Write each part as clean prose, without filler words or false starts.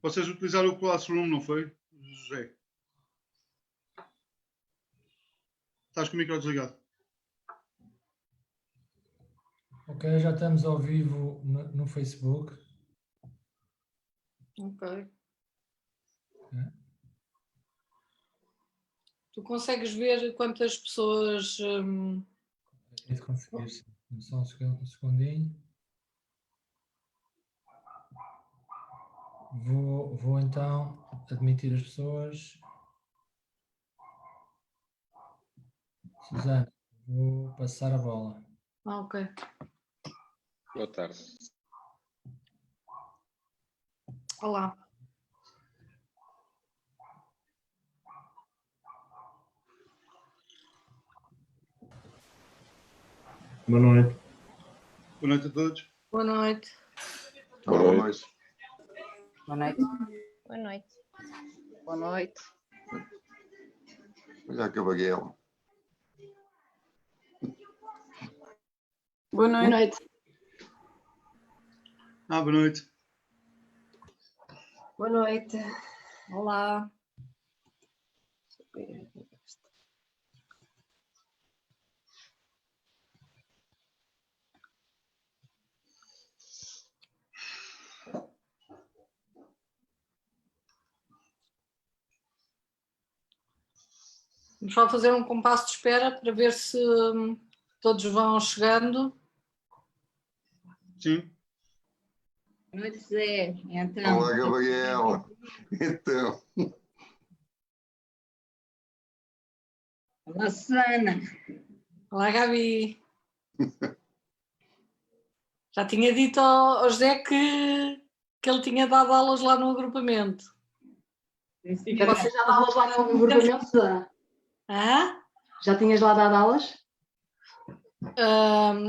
Vocês utilizaram o Classroom, não foi, José? Estás com o micro desligado. Ok, já estamos ao vivo no Facebook. Ok. É. Tu consegues ver quantas pessoas... É de conseguir, sim. Só um segundinho. Vou então admitir as pessoas. Susana, vou passar a bola. ok. Boa tarde. Olá. Boa noite. Boa noite a todos. Boa noite. Boa noite. Boa noite. Boa noite. Boa noite. Olha a Gabriela. Boa noite. Boa noite. Boa noite. Olá. Vamos só fazer um compasso de espera para ver se todos vão chegando. Sim. Boa noite, Zé. Então. Olá, Gabriela. Então. Olá, Susana. Olá, Gabi. Já tinha dito ao José que ele tinha dado aulas lá no agrupamento. Você já dá aulas lá no agrupamento, Susana? Hã? Já tinhas lá dado aulas?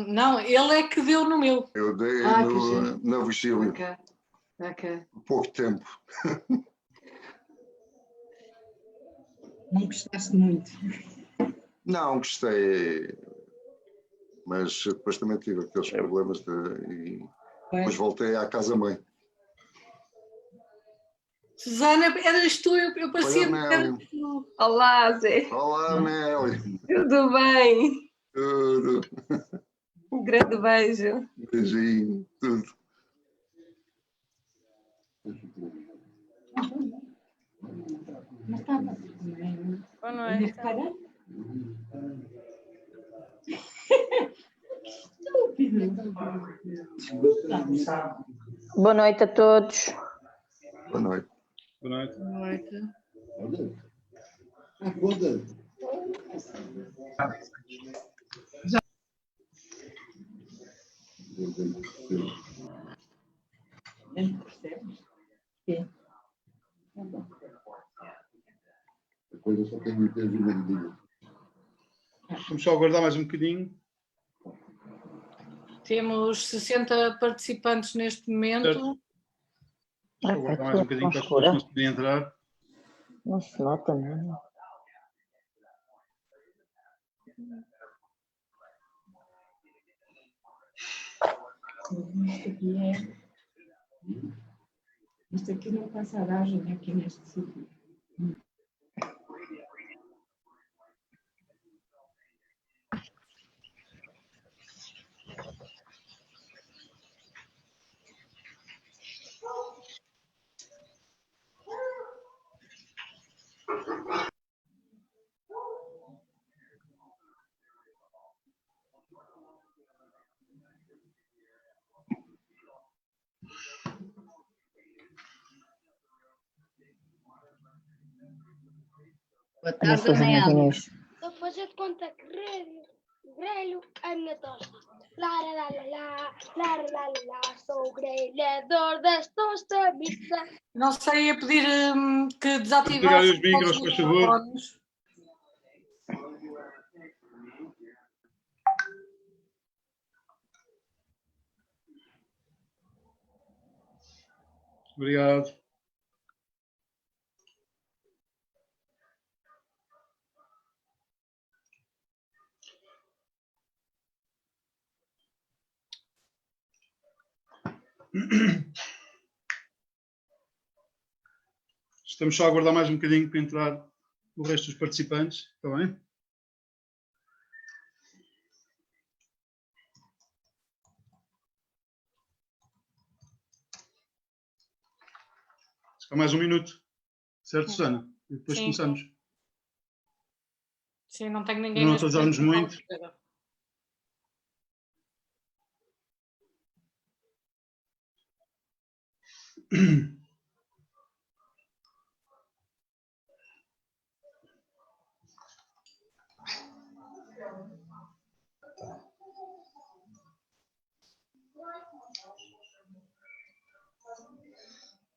Não, ele é que deu no meu. Eu dei que giro. na Vigília. Ok. Pouco tempo. Não gostaste muito? Não, gostei. Mas depois também tive aqueles problemas e depois voltei à casa-mãe. Susana, eras tu, eu parecia Olha, que eras Nélia. tu. Olá, Zé. Olá, Nélia. Tudo bem? Tudo. Um grande beijo. Beijinho, tudo. Boa noite. Boa noite a todos. Boa noite. Boa noite. Boa noite. A coisa só tem muita vida de dia. Vamos só aguardar mais um bocadinho. Temos 60 participantes neste momento. Certo. Só aguardar mais um bocadinho para as pessoas conseguirem entrar. Não se nota, não. Isto aqui não passa aragem aqui neste sítio. Boa tarde, Amélia. Estou a fazer de conta que grelho a minha tosta. Lá, lá, lá, lá, lá, lá, lá, lá, sou o grelhador das tostas. Não sei, ia pedir que desativasse Desligar os micros, por favor. microfones. Obrigado. Estamos só a aguardar mais um bocadinho para entrar o resto dos participantes, está bem? Só mais um minuto, certo, Susana? E depois Sim. começamos. Sim, não tenho ninguém. Não neste atrasarmos momento muito. à espera.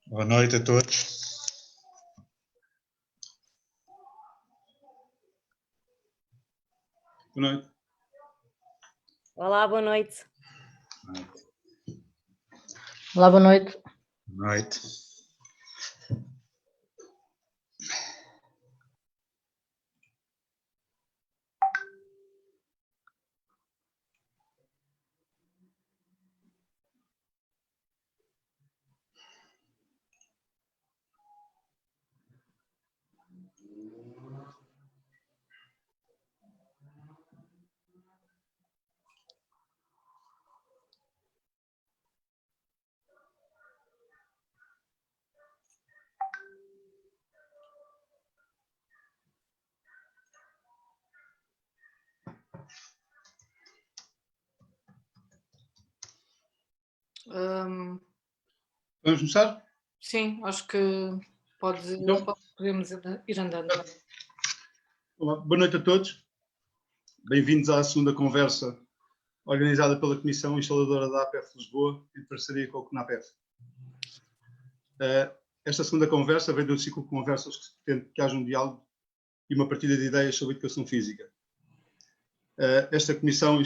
Boa noite a todos. Boa noite. Olá, boa noite. Olá, boa noite. Boa noite. Vamos começar? Sim, acho que Então. podemos ir andando. Olá, boa noite a todos. Bem-vindos à segunda conversa organizada pela Comissão Instaladora da APF Lisboa, em parceria com o CNAPEF. Esta segunda conversa vem de um ciclo de conversas que se pretende que haja um diálogo e uma partilha de ideias sobre educação física. Esta Comissão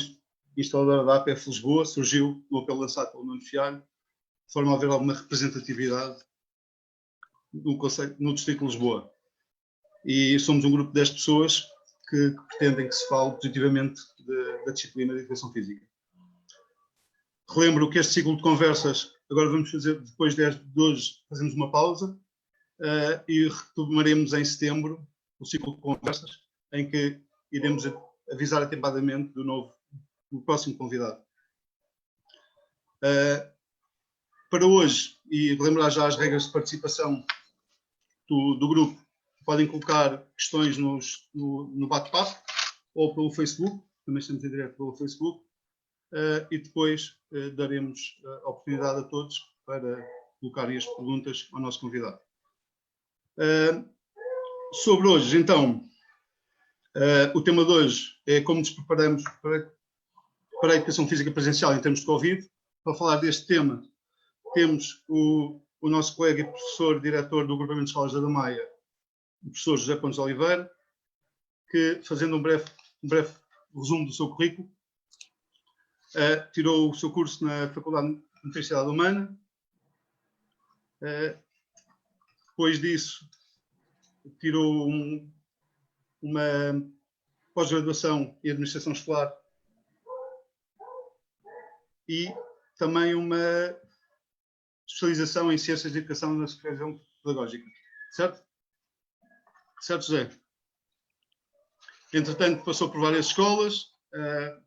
Instaladora da APF Lisboa surgiu no apelo lançado pelo Nuno Fialho, de forma a haver alguma representatividade no Distrito de Lisboa. E somos um grupo de 10 pessoas que pretendem que se fale positivamente da disciplina de educação física. Relembro que este ciclo de conversas, agora vamos fazer, depois de hoje, fazemos uma pausa e retomaremos em setembro o ciclo de conversas, em que iremos avisar atempadamente do próximo convidado. Para hoje, e relembrar já as regras de participação do grupo, podem colocar questões no bate-papo ou pelo Facebook, também estamos em direto pelo Facebook, e depois daremos a oportunidade a todos para colocarem as perguntas ao nosso convidado. Sobre hoje, então, o tema de hoje é como nos preparamos para a educação física presencial em termos de Covid. Para falar deste tema, temos o nosso colega e professor, diretor do Agrupamento de Escolas da Damaia, o professor José Pontes de Oliveira, que, fazendo um breve resumo do seu currículo, tirou o seu curso na Faculdade de Nutricionalidade Humana. Depois disso, tirou uma pós-graduação em Administração Escolar e também uma especialização em Ciências de Educação na Supervisão Pedagógica. Certo? Certo, José? Entretanto, passou por várias escolas, a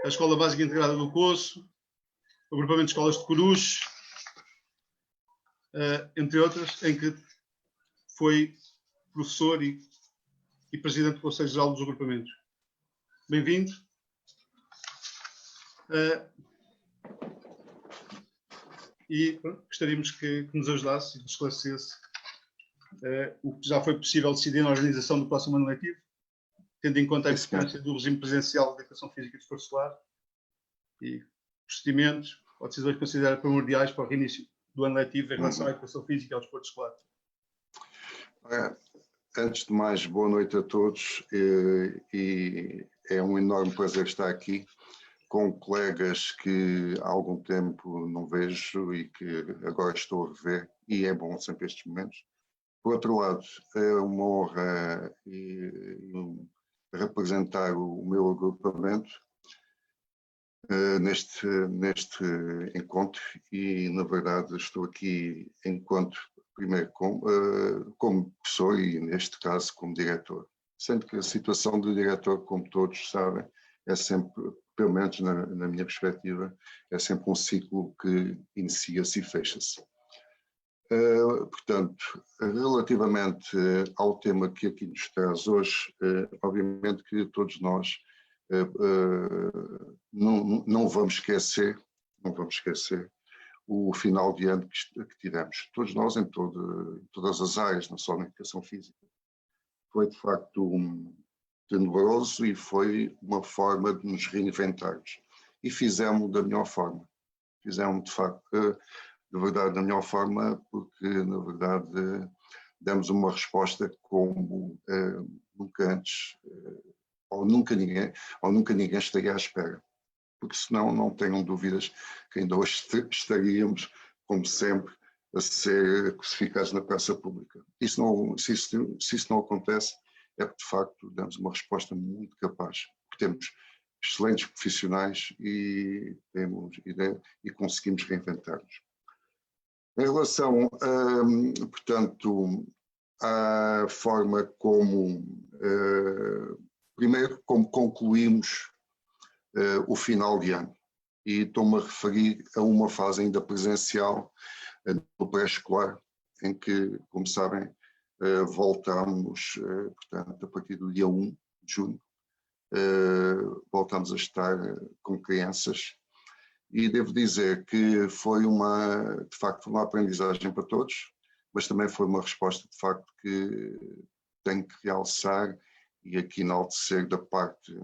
Escola Básica Integrada do Poço, o Agrupamento de Escolas de Coruche, entre outras, em que foi professor e presidente do Conselho Geral dos Agrupamentos. Bem-vindo. E gostaríamos que nos ajudasse e nos esclarecesse o que já foi possível decidir na organização do próximo ano letivo, tendo em conta a importância do regime presencial da educação física e de esforço escolar e procedimentos ou decisões que considera primordiais para o reinício do ano letivo em relação à educação física e ao desporto escolar. Antes de mais, boa noite a todos e é um enorme prazer estar aqui com colegas que há algum tempo não vejo e que agora estou a rever, e é bom sempre estes momentos. Por outro lado, é uma honra representar o meu agrupamento neste encontro e, na verdade, estou aqui enquanto primeiro como professor e, neste caso, como diretor. Sendo que a situação do diretor, como todos sabem, é sempre, pelo menos na minha perspectiva, é sempre um ciclo que inicia-se e fecha-se. Portanto, relativamente ao tema que aqui nos traz hoje, obviamente que todos nós não vamos esquecer o final de ano que tivemos. Todos nós, em todas as áreas, não só na educação física. Foi, de facto, tenebroso e foi uma forma de nos reinventarmos. E fizemos da melhor forma. Fizemos, de facto, de verdade, da melhor forma, porque, na verdade, demos uma resposta como nunca antes, ou nunca ninguém estaria à espera. Porque senão não tenham dúvidas que ainda hoje estaríamos, como sempre, a ser crucificados na praça pública. Se isso não acontece, é porque de facto damos uma resposta muito capaz, porque temos excelentes profissionais e conseguimos reinventar-nos. Em relação, portanto, à forma como, primeiro, como concluímos o final de ano. E estou-me a referir a uma fase ainda presencial no pré-escolar, em que, como sabem, voltamos, portanto, a partir do dia 1 de junho, voltamos a estar com crianças. E devo dizer que foi de facto, uma aprendizagem para todos, mas também foi uma resposta, de facto, que tenho que realçar e aqui enaltecer da parte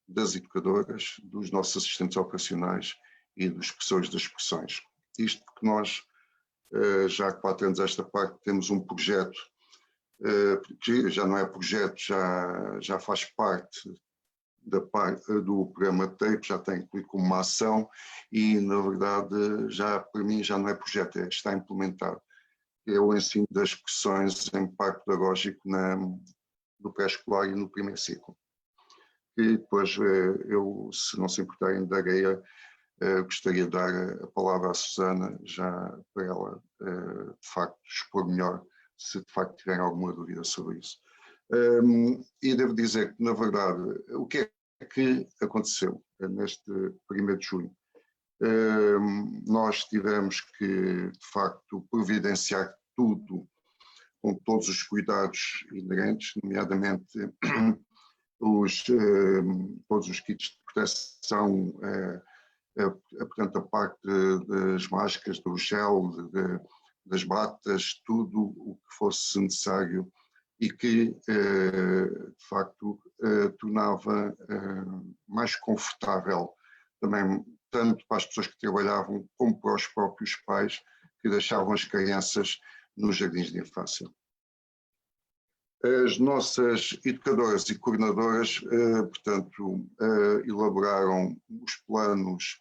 das educadoras, dos nossos assistentes operacionais e dos professores das expressões. Isto porque nós, já há 4 anos esta parte, temos um projeto, que já não é projeto, já faz parte do programa TAPE, já tem incluído como uma ação e, na verdade, para mim já não é projeto, está implementado. É o ensino das expressões em parque pedagógico no pré-escolar e no primeiro ciclo. E depois eu, se não se importarem, gostaria de dar a palavra à Susana, já para ela, de facto, expor melhor, se de facto tiverem alguma dúvida sobre isso. E devo dizer que, na verdade, o que é que aconteceu neste 1º de junho? Nós tivemos que, de facto, providenciar tudo com todos os cuidados inerentes, nomeadamente todos os kits de proteção, portanto, a parte das máscaras, do gel, das batas, tudo o que fosse necessário e que, de facto, tornava mais confortável também, tanto para as pessoas que trabalhavam, como para os próprios pais que deixavam as crianças nos jardins de infância. As nossas educadoras e coordenadoras, portanto, elaboraram os planos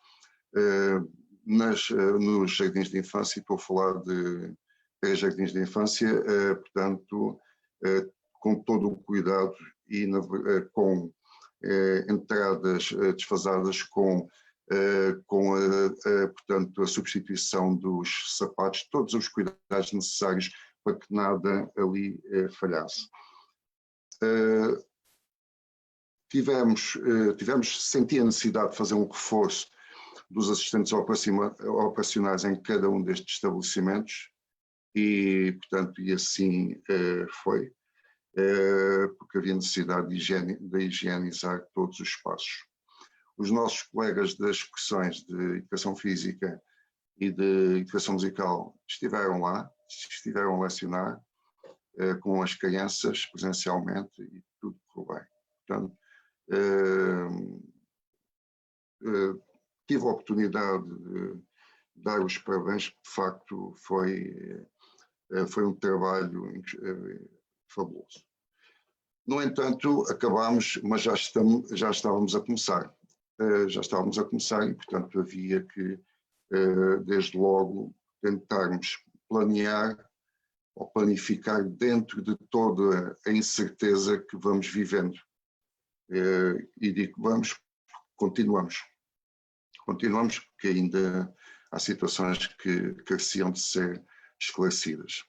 nos jardins de infância, e estou a falar de 3 jardins de infância, portanto, com todo o cuidado e com entradas desfasadas, portanto, a substituição dos sapatos, todos os cuidados necessários para que nada ali falhasse. Senti a necessidade de fazer um reforço dos assistentes operacionais em cada um destes estabelecimentos e, portanto, assim foi, porque havia necessidade de higienizar todos os espaços. Os nossos colegas das expressões de educação física e de educação musical estiveram lá, estiveram a lecionar com as crianças presencialmente e tudo correu bem. Portanto, tive a oportunidade de dar os parabéns, porque de facto foi um trabalho fabuloso. No entanto, acabámos, mas já estávamos a começar. E, portanto, havia que, desde logo, tentarmos planear ou planificar dentro de toda a incerteza que vamos vivendo. E digo vamos, continuamos porque ainda há situações que careciam de ser esclarecidas.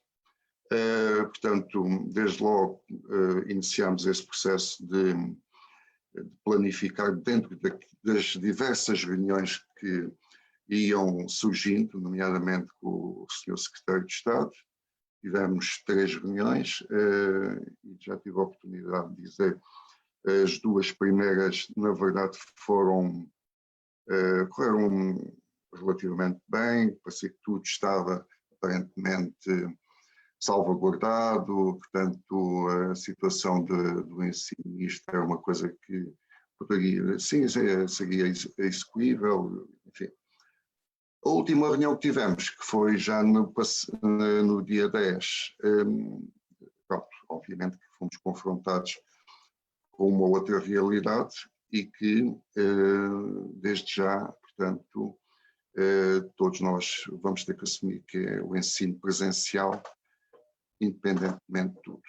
Portanto, desde logo iniciamos esse processo de planificar dentro das diversas reuniões que iam surgindo, nomeadamente com o Sr. Secretário de Estado. Tivemos 3 reuniões e já tive a oportunidade de dizer, as 2 primeiras, na verdade, correram relativamente bem, parecia que tudo estava aparentemente salvaguardado, portanto a situação do ensino isto é uma coisa que poderia, sim, seria execuível, enfim. A última reunião que tivemos, que foi já no dia 10, pronto, obviamente que fomos confrontados com uma outra realidade e que desde já, portanto, todos nós vamos ter que assumir que é o ensino presencial, independentemente de tudo.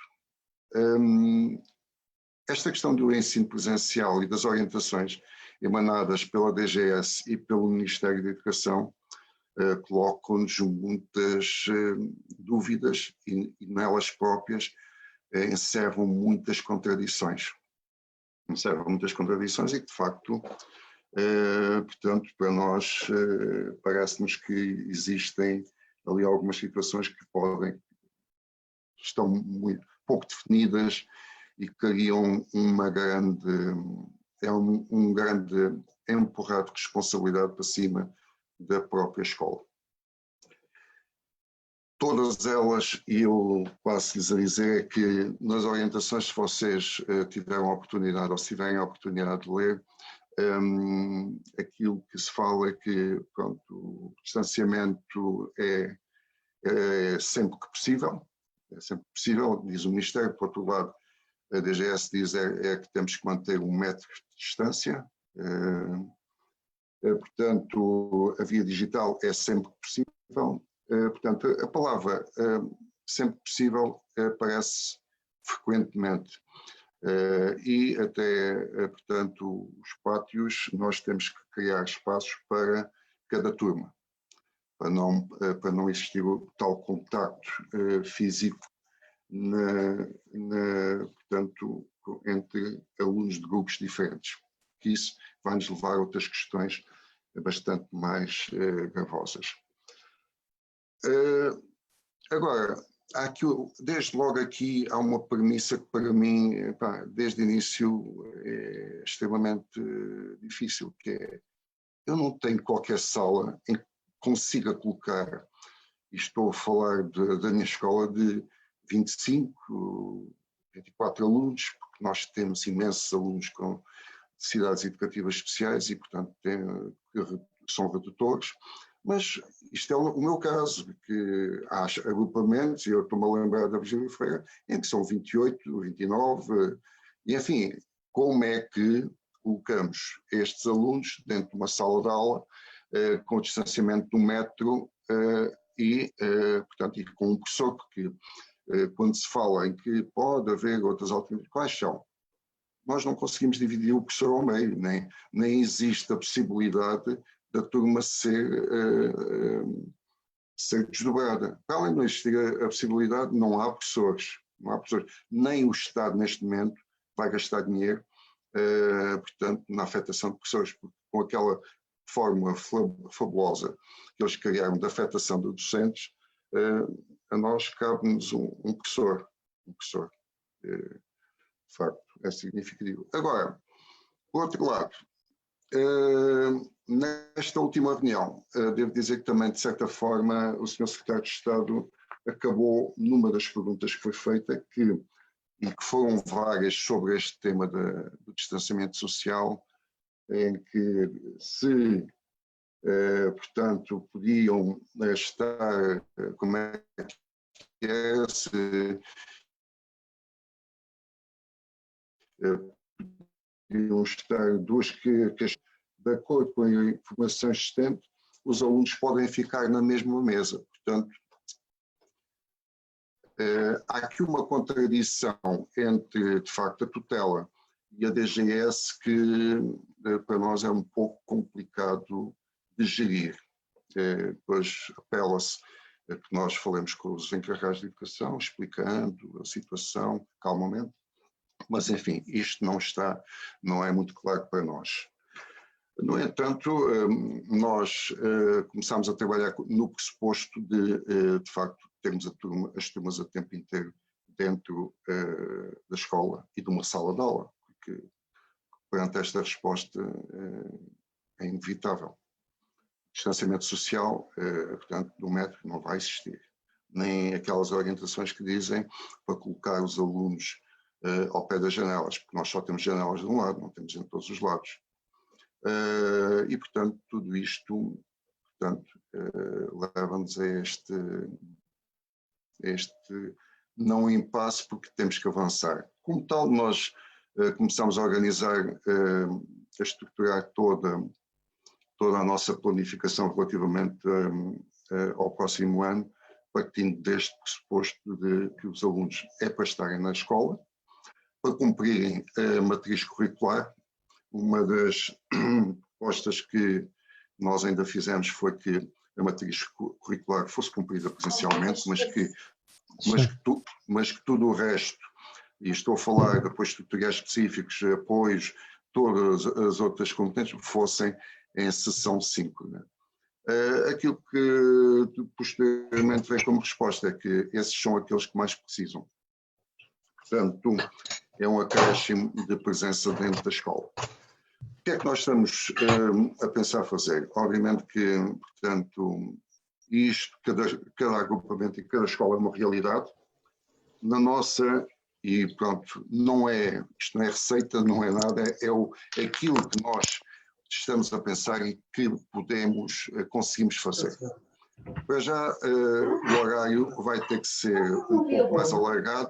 Esta questão do ensino presencial e das orientações emanadas pela DGS e pelo Ministério da Educação colocam-nos muitas dúvidas e nelas próprias encerram muitas contradições. Encerram muitas contradições e que, de facto, portanto, para nós parece-nos que existem ali algumas situações que estão muito pouco definidas e criam uma grande, um grande empurrado de responsabilidade para cima da própria escola. Todas elas, e eu passo-lhes a dizer que nas orientações, se vocês tiveram a oportunidade ou se tiverem a oportunidade de ler, aquilo que se fala é que, pronto, o distanciamento é sempre que possível, diz o Ministério. Por outro lado, a DGS diz que temos que manter 1 metro de distância, portanto a via digital é sempre possível, portanto a palavra sempre possível aparece frequentemente. E até, portanto, os pátios, nós temos que criar espaços para cada turma, para não existir o tal contacto físico portanto, entre alunos de grupos diferentes, que isso vai nos levar a outras questões bastante mais gravosas. Agora, desde logo aqui há uma premissa que para mim, desde o início, é extremamente difícil, que é, eu não tenho qualquer sala em que consiga colocar, e estou a falar da minha escola, de 25, 24 alunos, porque nós temos imensos alunos com necessidades educativas especiais e, portanto, são redutores. Mas isto é o meu caso, que há agrupamentos, e eu estou-me a lembrar da Virgílio Freire, em que são 28, 29, e enfim, como é que colocamos estes alunos dentro de uma sala de aula com o distanciamento de 1 metro e, portanto, e com um professor, porque quando se fala em que pode haver outras alternativas, quais são? Nós não conseguimos dividir o professor ao meio, nem existe a possibilidade da turma ser desdobrada. Para além de não existir a possibilidade, não há professores. Nem o Estado, neste momento, vai gastar dinheiro, portanto, na afetação de professores, porque com aquela fórmula fabulosa que eles criaram da afetação de docentes, a nós cabe-nos um professor. De facto, é significativo. Agora, por outro lado, nesta última reunião, devo dizer que também, de certa forma, o Sr. Secretário de Estado acabou, numa das perguntas que foi feita, e que foram várias sobre este tema do distanciamento social, em que se, portanto, podiam estar, como é que é, se podiam estar duas questões. De acordo com a informação existente, os alunos podem ficar na mesma mesa. Portanto, há aqui uma contradição entre, de facto, a tutela e a DGS que para nós é um pouco complicado de gerir. Depois apela-se que nós falemos com os encarregados de educação, explicando a situação calmamente, mas enfim, isto não é muito claro para nós. No entanto, nós começámos a trabalhar no pressuposto de facto, termos as turmas a tempo inteiro dentro da escola e de uma sala de aula, porque perante esta resposta é inevitável. Distanciamento social, portanto, do método não vai existir. Nem aquelas orientações que dizem para colocar os alunos ao pé das janelas, porque nós só temos janelas de um lado, não temos em todos os lados. E, portanto, tudo isto leva-nos a este não impasse, porque temos que avançar. Como tal, nós começamos a organizar, a estruturar toda a nossa planificação relativamente ao próximo ano, partindo deste pressuposto de que os alunos é para estarem na escola, para cumprirem a matriz curricular. Uma das propostas que nós ainda fizemos foi que a matriz curricular fosse cumprida presencialmente, mas que tudo o resto, e estou a falar depois de tutoriais específicos, apoios, todas as outras competências, fossem em sessão síncrona. Aquilo que posteriormente vem como resposta é que esses são aqueles que mais precisam. Portanto, é um acréscimo de presença dentro da escola. O que é que nós estamos a pensar fazer? Obviamente que, portanto, isto, cada agrupamento e cada escola é uma realidade. Na nossa, e pronto, isto não é receita, não é nada, é aquilo que nós estamos a pensar e que conseguimos fazer. Para já, o horário vai ter que ser um pouco mais alargado,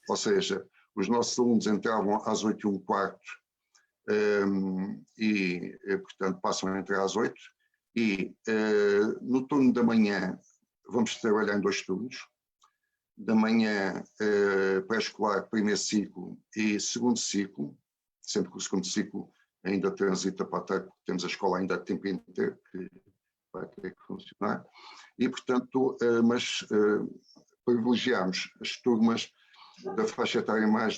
ou seja, os nossos alunos entravam às 8h15 e, portanto, passam a entrar às 8h, e no turno da manhã vamos trabalhar em 2 turnos. Da manhã, pré-escolar, primeiro ciclo e segundo ciclo, sempre que o segundo ciclo ainda transita para a tarde, porque temos a escola ainda a tempo inteiro, que vai ter que funcionar, e portanto, mas privilegiamos as turmas da faixa etária mais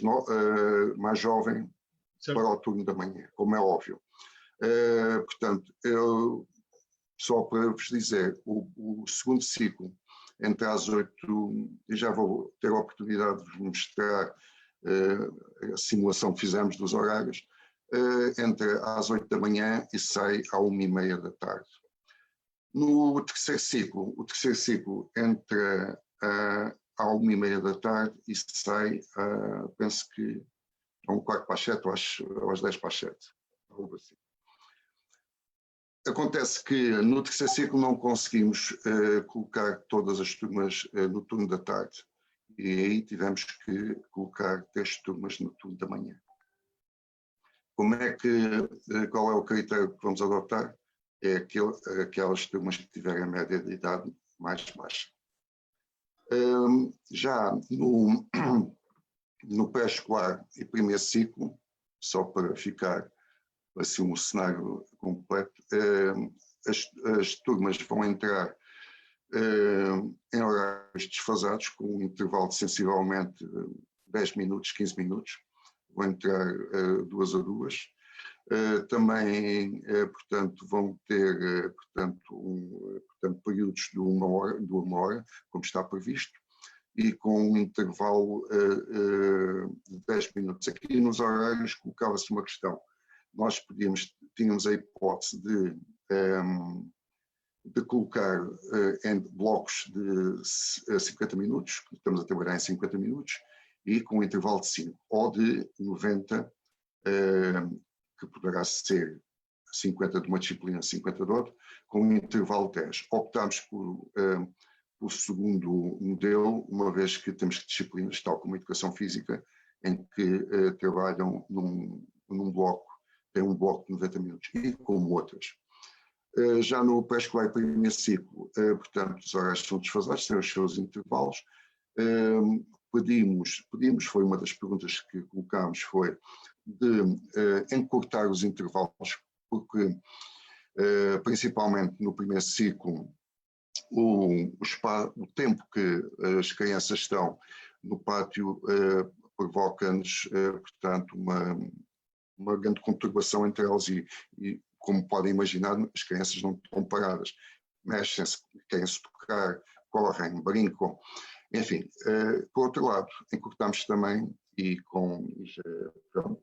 jovem para o turno da manhã, como é óbvio. Portanto, só para vos dizer, o segundo ciclo, entre às 8h, e já vou ter a oportunidade de vos mostrar a simulação que fizemos dos horários, entre às 8 da manhã e sai à 1h30 da tarde. No terceiro ciclo entra à 1h30 da tarde e sai, penso que a 7:15 ou às 7:50, algo assim. Acontece que no terceiro ciclo não conseguimos colocar todas as turmas no turno da tarde, e aí tivemos que colocar 3 turmas no turno da manhã. Qual é o critério que vamos adotar? É aquelas turmas que tiverem a média de idade mais baixa. Já no pré-escolar e primeiro ciclo, só para ficar assim um cenário completo, as turmas vão entrar em horários desfasados, com um intervalo de sensivelmente 10 minutos, 15 minutos, vão entrar 2 a 2. Também, portanto, vão ter períodos de uma hora, como está previsto, e com um intervalo de 10 minutos. Aqui nos horários colocava-se uma questão. Nós tínhamos a hipótese de colocar em blocos de 50 minutos, estamos a trabalhar em 50 minutos, e com um intervalo de 5, ou de 90, que poderá ser 50 de uma disciplina, 50 de outra, com um intervalo de 10. Optámos por o segundo modelo, uma vez que temos disciplinas, tal como a educação física, em que trabalham num bloco, tem um bloco de 90 minutos, e como outras. Já no pré-escolar e primeiro ciclo, portanto, os horários são desfasados, têm os seus intervalos. Pedimos, foi uma das perguntas que colocámos, foi de encurtar os intervalos, porque principalmente no primeiro ciclo o tempo que as crianças estão no pátio provoca-nos, portanto, uma grande conturbação entre elas e, como podem imaginar, as crianças não estão paradas, mexem-se, querem-se tocar, correm, brincam, enfim. Por outro lado, encurtamos também, e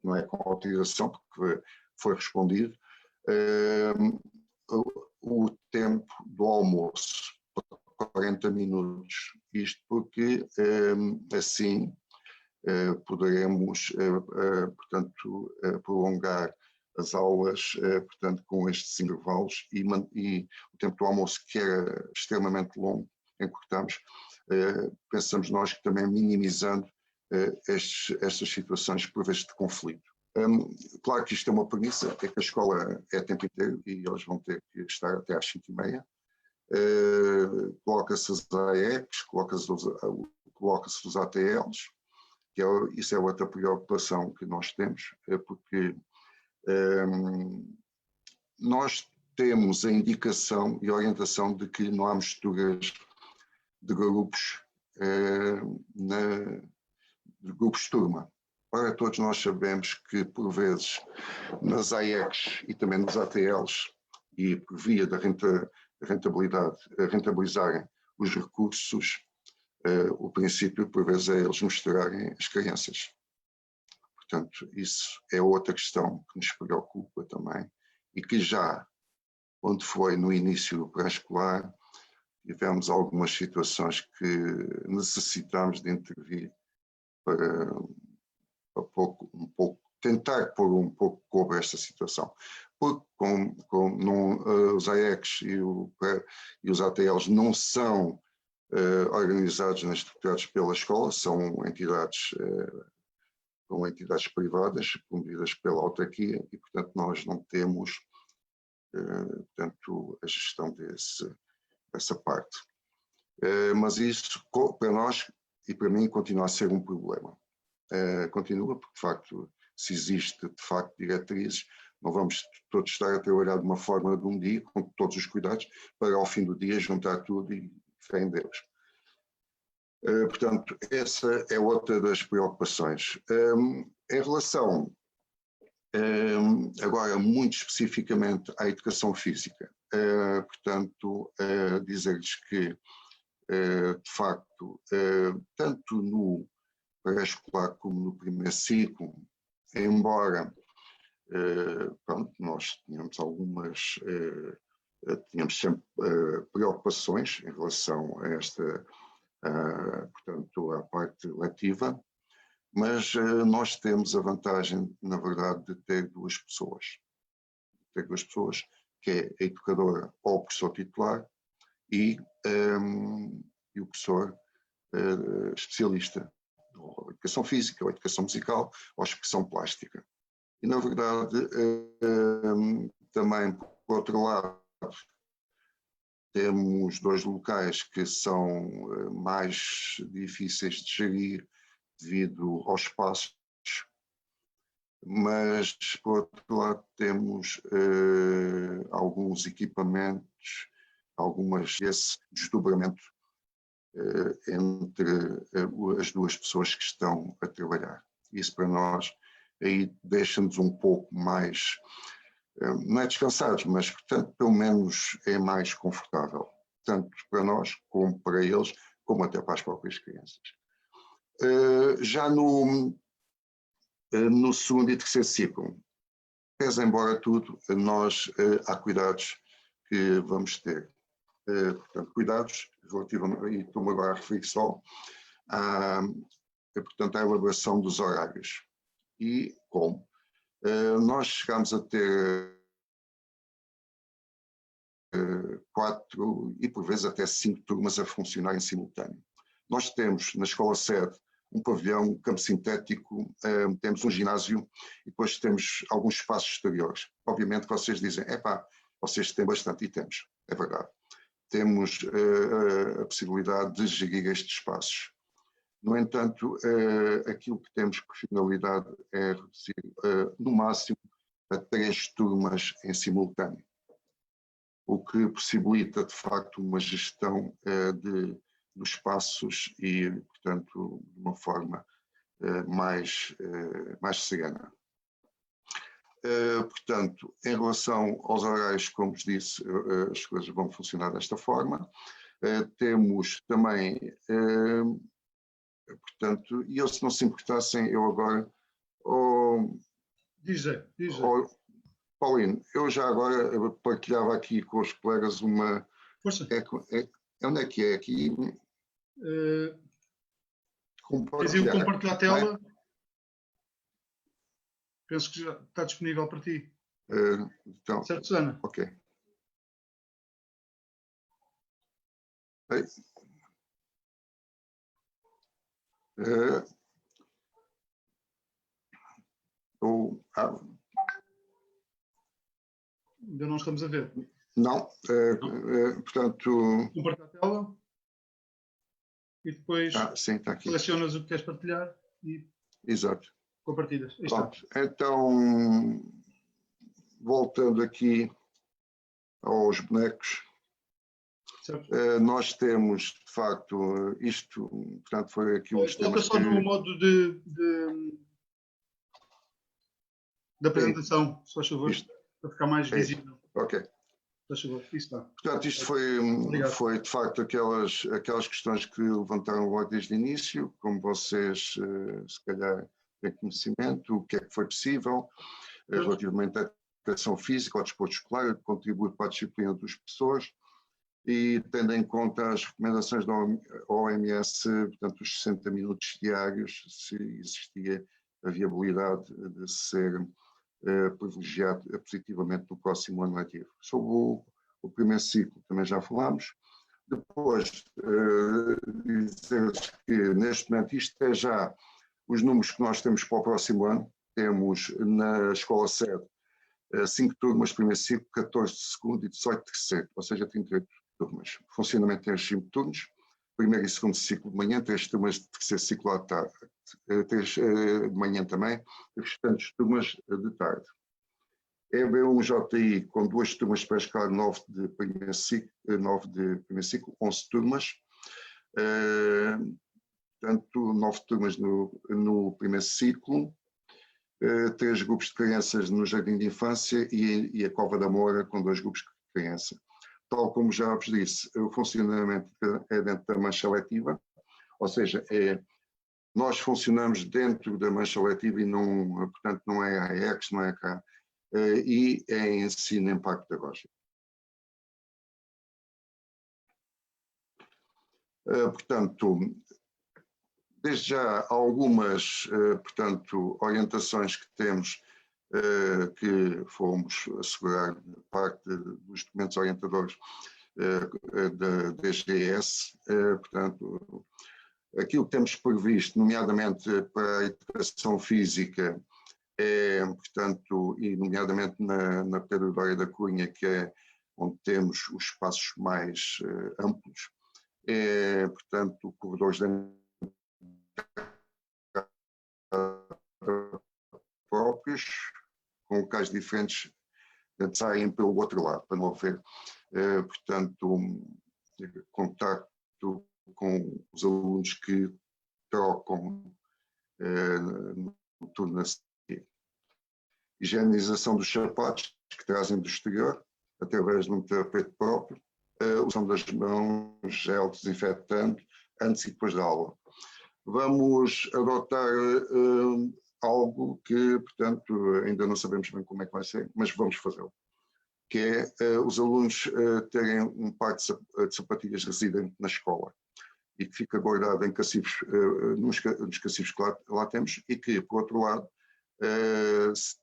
não é com autorização, porque foi respondido, o tempo do almoço, 40 minutos, isto porque assim poderemos, portanto, prolongar as aulas, portanto, com estes intervalos e o tempo do almoço, que era extremamente longo, encurtamos, pensamos nós que também minimizando estas situações por vezes de conflito. Claro que isto é uma premissa, é que a escola é tempo inteiro e eles vão ter que estar até às 5h30. Coloca-se as AECs, coloca-se os ATLs, que isso é outra preocupação que nós temos, porque nós temos a indicação e a orientação de que não há misturas de grupos, de grupos de turma. Ora, todos nós sabemos que, por vezes, nas AECs e também nos ATLs, e por via da rentabilizarem os recursos, o princípio, por vezes, é eles misturarem as crianças. Portanto, isso é outra questão que nos preocupa também e que já, onde foi no início do pré-escolar, tivemos algumas situações que necessitamos de intervir para tentar pôr um pouco cobre esta situação. Porque os AECs e os ATLs não são organizados nem estruturados pela escola, são entidades privadas, promovidas pela autarquia, e, portanto, nós não temos, portanto, a gestão dessa parte. Mas isso, para nós e para mim, continua a ser um problema. Continua, porque, de facto, se existe, de facto, diretrizes, não vamos todos estar a trabalhar de uma forma de um dia, com todos os cuidados, para ao fim do dia juntar tudo e fé em Deus. Portanto, essa é outra das preocupações. Em relação, agora, muito especificamente à educação física, portanto, dizer-lhes que, de facto, tanto no pré-escolar como no primeiro ciclo, embora pronto, nós tínhamos tínhamos sempre preocupações em relação a esta, portanto, à parte letiva, mas nós temos a vantagem, na verdade, de ter duas pessoas. Que é a educadora ou o professor titular e o professor especialista, ou educação física, ou educação musical, ou expressão plástica. E, na verdade, também, por outro lado, temos dois locais que são mais difíceis de gerir devido aos espaços, mas, por outro lado, temos alguns equipamentos, esse desdobramento entre as duas pessoas que estão a trabalhar. Isso, para nós, aí deixa-nos um pouco mais, não é descansados, mas, portanto, pelo menos é mais confortável, tanto para nós, como para eles, como até para as próprias crianças. Já no segundo e terceiro ciclo, pese embora tudo, nós há cuidados que vamos ter. Portanto, cuidados relativamente, e estou-me agora a referir só, portanto, à elaboração dos horários. E como? Nós chegamos a ter 4 e por vezes até 5 turmas a funcionar em simultâneo. Nós temos na escola sede um pavilhão, um campo sintético, temos um ginásio e depois temos alguns espaços exteriores. Obviamente vocês dizem, vocês têm bastante, e temos, é verdade. Temos a possibilidade de gerir estes espaços. No entanto, aquilo que temos por finalidade é reduzir no máximo a 3 turmas em simultâneo. o que possibilita, de facto, uma gestão dos espaços e, portanto, de uma forma mais serena. Portanto, em relação aos horários, como vos disse, as coisas vão funcionar desta forma. Temos também, portanto, e eu, se não se importassem, eu agora... Diz. Paulino, eu já agora partilhava aqui com os colegas uma... Força. Onde é que é? Aqui... Compartilhar a tela. Penso que já está disponível para ti. Então, Certo, Susana? ok. Ainda não estamos a ver. Não, portanto... Compartilhar a tela e depois sim, está aqui. selecionas o que queres partilhar e Exato. compartilhas. Aí está. Então, voltando aqui aos bonecos, nós temos, de facto, isto, portanto, foi aqui um dos temas só no modo de apresentação, se faz favor, para ficar mais visível. Ok. Faz favor, isso está. Portanto, isto foi de facto aquelas questões que levantaram logo desde o início, como vocês se calhar têm conhecimento, o que é que foi possível, relativamente à educação física, ao desporto escolar, contribui para a disciplina das pessoas, e tendo em conta as recomendações da OMS, portanto, os 60 minutos diários, se existia a viabilidade de ser privilegiado positivamente no próximo ano letivo. Sobre o primeiro ciclo também já falámos. Depois, dizer-lhes que neste momento isto é já os números que nós temos para o próximo ano. Temos na escola sede 5 turmas de primeiro ciclo, 14 de segundo e 18 de terceiro, ou seja, 38 turmas. Funcionamento em regime de turnos, primeiro e segundo ciclo de manhã, 3 turmas de terceiro ciclo à tarde, 3 de manhã também, e restantes turmas de tarde. EB1JI com 2 turmas para escalar, 9 de primeiro ciclo, 11 turmas. Portanto, 9 turmas no primeiro ciclo, 3 grupos de crianças no jardim de infância e a Cova da Moura com 2 grupos de criança. Tal como já vos disse, o funcionamento é dentro da mancha letiva, ou seja, nós funcionamos dentro da mancha letiva e não, portanto, não é a AEX, não é cá, e é em ensino em pedagógico. Portanto, desde já algumas, portanto, orientações que temos, que fomos assegurar parte dos documentos orientadores da DGS, portanto, aquilo que temos previsto, nomeadamente para a educação física, portanto, e nomeadamente na Pedra da Cunha, que é onde temos os espaços mais amplos, portanto, corredores próprios, com locais diferentes, saem pelo outro lado, para não haver, portanto, contacto com os alunos que trocam no turno a seguir. Higienização dos sapatos que trazem do exterior, através de um tapete próprio, uso das mãos, gel desinfetante, antes e depois da aula. Vamos adotar algo que, portanto, ainda não sabemos bem como é que vai ser, mas vamos fazê-lo, que é os alunos terem um par de sapatilhas residente na escola e que fica guardado em cacifes, nos cacifes que lá temos, e que, por outro lado,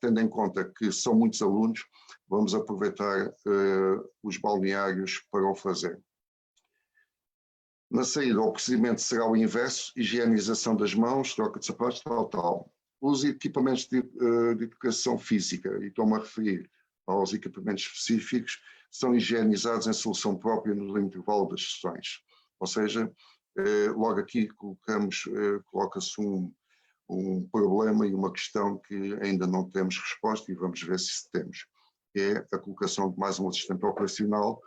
tendo em conta que são muitos alunos, vamos aproveitar os balneários para o fazer. Na saída, o procedimento será o inverso: higienização das mãos, troca de sapatos, tal. Os equipamentos de educação física, e estou-me a referir aos equipamentos específicos, são higienizados em solução própria no intervalo das sessões. Ou seja, logo aqui coloca-se um problema e uma questão que ainda não temos resposta, e vamos ver se temos. é a colocação de mais um assistente operacional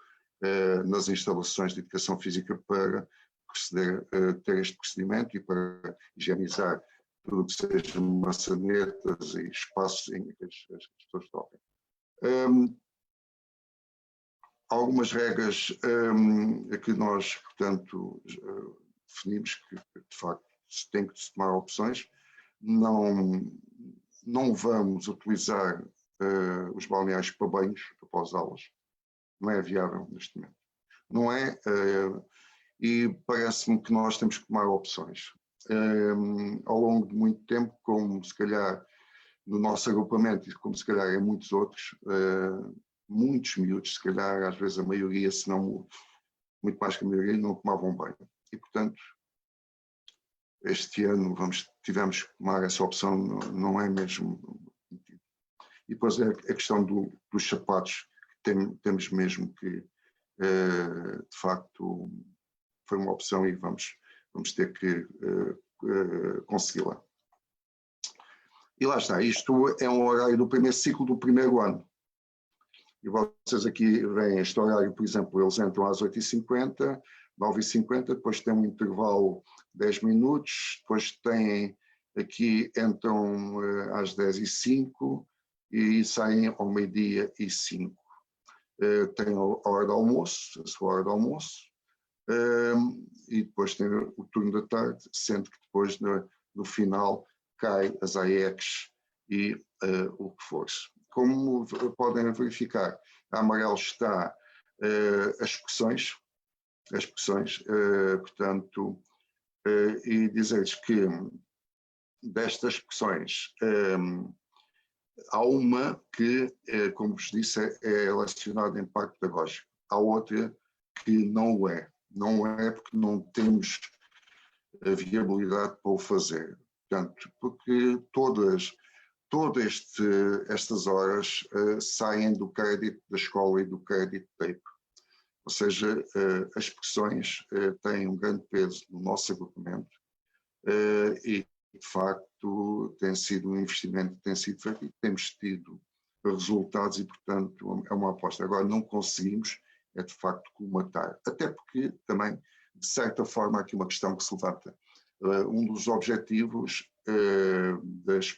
nas instalações de educação física para ter este procedimento e para higienizar tudo o que seja maçanetas e espaços em que as pessoas toquem. Algumas regras que nós, portanto, definimos que, de facto, se tem que se tomar opções. Não vamos utilizar os balneários para banhos após aulas. Não é viável neste momento. Não é, e parece-me que nós temos que tomar opções. Ao longo de muito tempo, como se calhar no nosso agrupamento e como se calhar em muitos outros, muitos miúdos, se calhar às vezes a maioria, se não muito mais que a maioria, não tomavam banho. E portanto, este ano tivemos que tomar essa opção, não é mesmo. E depois é a questão dos sapatos, que temos mesmo que, de facto, foi uma opção e vamos ter que consegui-la. E lá está, isto é um horário do primeiro ciclo do primeiro ano. E vocês aqui veem este horário, por exemplo, eles entram às 8h50, 9h50, depois tem um intervalo de 10 minutos, depois têm aqui, entram às 10h05 e saem ao 12h05. Tem a hora de almoço, a sua hora de almoço, e depois tem o turno da tarde, sendo que depois no final cai as AECs e o que for. Como podem verificar, a amarelo está as expressões, portanto, e dizer-lhes que destas expressões há uma que, como vos disse, é relacionada em parte pedagógico. Há outra que não o é. Não é porque não temos a viabilidade para o fazer. Portanto, porque todas estas horas saem do crédito da escola e do crédito TAPE. Ou seja, as expressões têm um grande peso no nosso agrupamento e, de facto, tem sido um investimento que tem sido feito e temos tido resultados e, portanto, é uma aposta. Agora, não conseguimos, de facto, colmatar. Até porque, também, de certa forma, há aqui uma questão que se levanta. Um dos objetivos das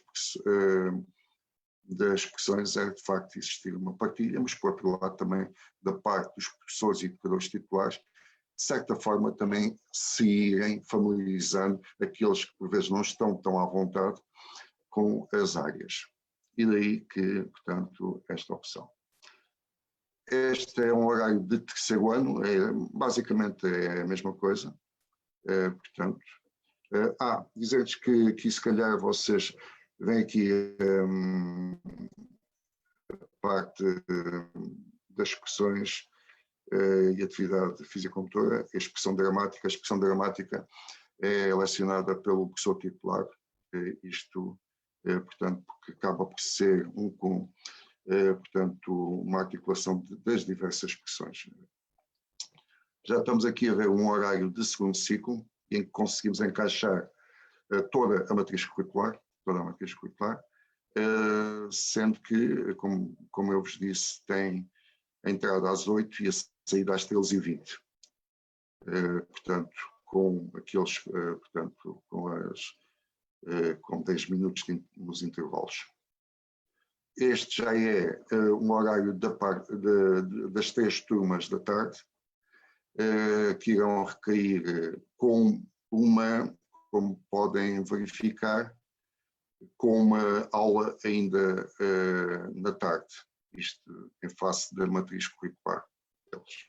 expressões é, de facto, existir uma partilha, mas, por outro lado, também da parte dos professores e educadores titulares, de certa forma, também se irem familiarizando aqueles que, por vezes, não estão tão à vontade com as áreas. E daí que, portanto, esta opção. Este é um horário de terceiro ano, basicamente é a mesma coisa, portanto. Dizer-lhes que se calhar vocês veem aqui a parte das expressões e atividade físico-motora, a expressão dramática é lecionada pelo professor titular, isto, portanto, porque acaba por ser portanto, uma articulação das diversas expressões. Já estamos aqui a ver um horário de segundo ciclo, em que conseguimos encaixar toda a matriz curricular, sendo que, como eu vos disse, tem a entrada às 8 e a saída às 13h20. Portanto, com aqueles, portanto, com 10 minutos nos intervalos. Este já é um horário das 3 turmas da tarde, que irão recair com como podem verificar, com uma aula ainda na tarde, isto em face da matriz curricular deles.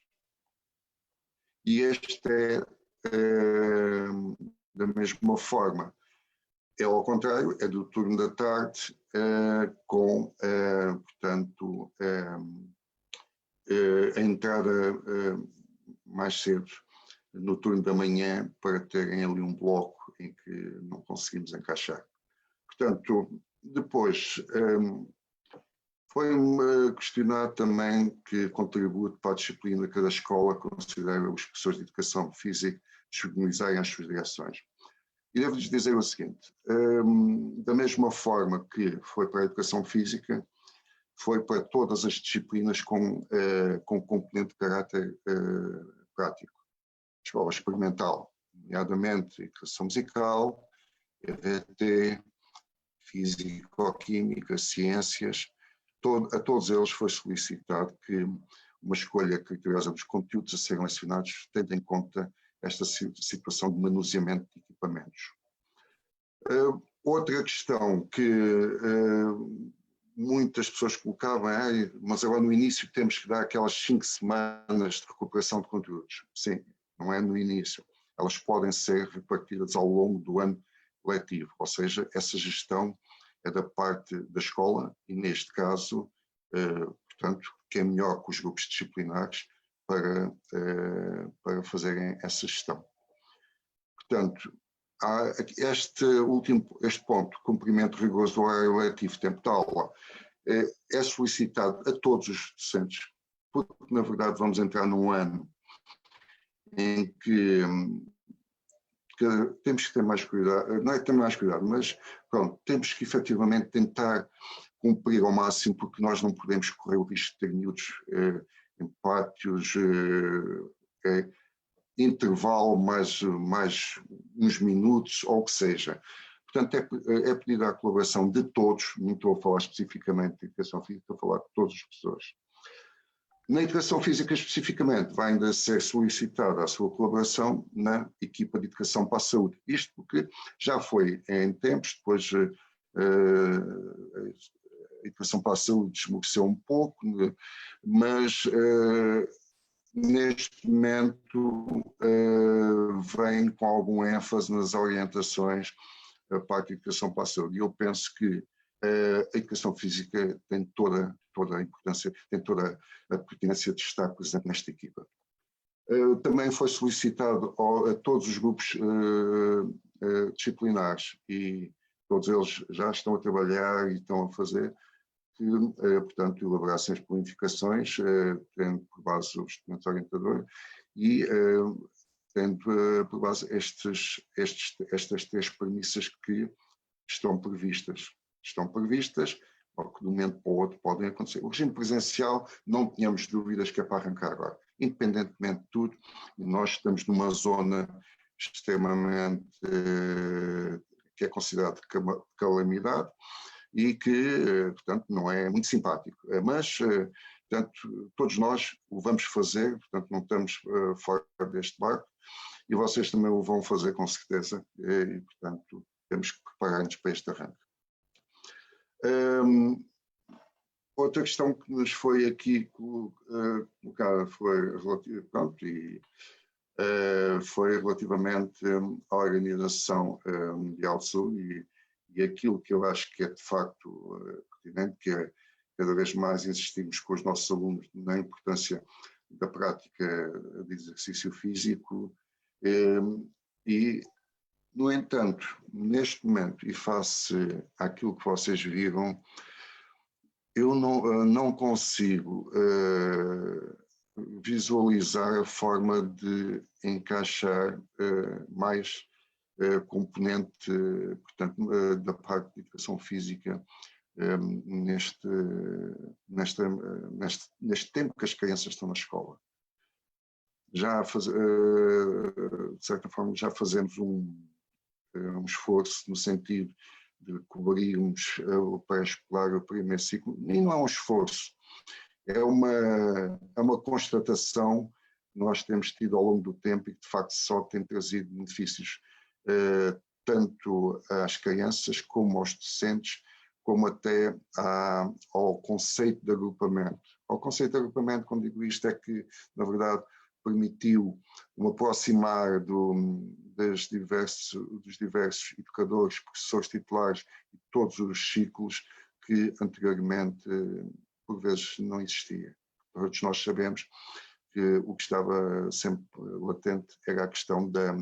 E este é, da mesma forma, é ao contrário, é do turno da tarde, com, portanto, a entrada mais cedo no turno da manhã para terem ali um bloco em que não conseguimos encaixar. Portanto, depois foi-me questionado também que contributo para a disciplina que cada escola considera os professores de educação física disponibilizarem as suas direções. E devo-lhes dizer o seguinte, da mesma forma que foi para a educação física, foi para todas as disciplinas com componente de caráter prático. Escola experimental, nomeadamente educação musical, EVT, físico-química, ciências, a todos eles foi solicitado que uma escolha criteriosa dos conteúdos a serem lecionados, tendo em conta esta situação de manuseamento de equipamentos. Outra questão que muitas pessoas colocavam é, mas agora no início temos que dar aquelas 5 semanas de recuperação de conteúdos. Sim, não é no início. Elas podem ser repartidas ao longo do ano letivo, ou seja, essa gestão é da parte da escola e, neste caso, portanto, que é melhor que os grupos disciplinares para fazerem essa gestão. Portanto, há este ponto, cumprimento rigoroso do horário letivo, tempo de aula, é solicitado a todos os docentes, porque, na verdade, vamos entrar num ano em que temos que ter mais cuidado, não é ter mais cuidado, mas pronto, temos que efetivamente tentar cumprir ao máximo, porque nós não podemos correr o risco de ter miúdos em pátios, intervalo mais uns minutos, ou o que seja. Portanto, é pedir a colaboração de todos, não estou a falar especificamente de educação física, estou a falar de todas as pessoas. Na educação física especificamente, vai ainda ser solicitada a sua colaboração na equipa de educação para a saúde. Isto porque já foi em tempos, depois a educação para a saúde esmoreceu um pouco, mas neste momento vem com algum ênfase nas orientações para a educação para a saúde. E eu penso que a educação física tem toda a importância, tem toda a pertinência de estar presente nesta equipa. Também foi solicitado a todos os grupos disciplinares, e todos eles já estão a trabalhar e estão a fazer, que, portanto, elaborassem as planificações, tendo por base os documentos orientadores e tendo por base estas 3 premissas que estão previstas. Ou que de um momento para o outro podem acontecer. O regime presencial, não tínhamos dúvidas que é para arrancar agora. Independentemente de tudo, nós estamos numa zona extremamente que é considerada de calamidade e que, portanto, não é muito simpático. Mas, portanto, todos nós o vamos fazer, portanto, não estamos fora deste barco, e vocês também o vão fazer com certeza, e, portanto, temos que preparar-nos para este arranque. Outra questão que nos foi aqui colocada foi relativamente à Organização Mundial de Saúde e aquilo que eu acho que é de facto pertinente, que é cada vez mais insistirmos com os nossos alunos na importância da prática de exercício físico e, no entanto, neste momento, e face àquilo que vocês viram, eu não consigo visualizar a forma de encaixar mais componente, portanto, da parte de educação física neste tempo que as crianças estão na escola. Já, de certa forma, já fazemos um esforço no sentido de cobrirmos o pré-escolar, o primeiro ciclo, e não é um esforço, é uma constatação que nós temos tido ao longo do tempo e que de facto só tem trazido benefícios tanto às crianças como aos docentes, como até ao conceito de agrupamento. Ao conceito de agrupamento, quando digo isto, é que, na verdade, permitiu um aproximar dos diversos educadores, professores titulares e todos os ciclos que anteriormente, por vezes, não existia. Todos nós sabemos que o que estava sempre latente era a questão da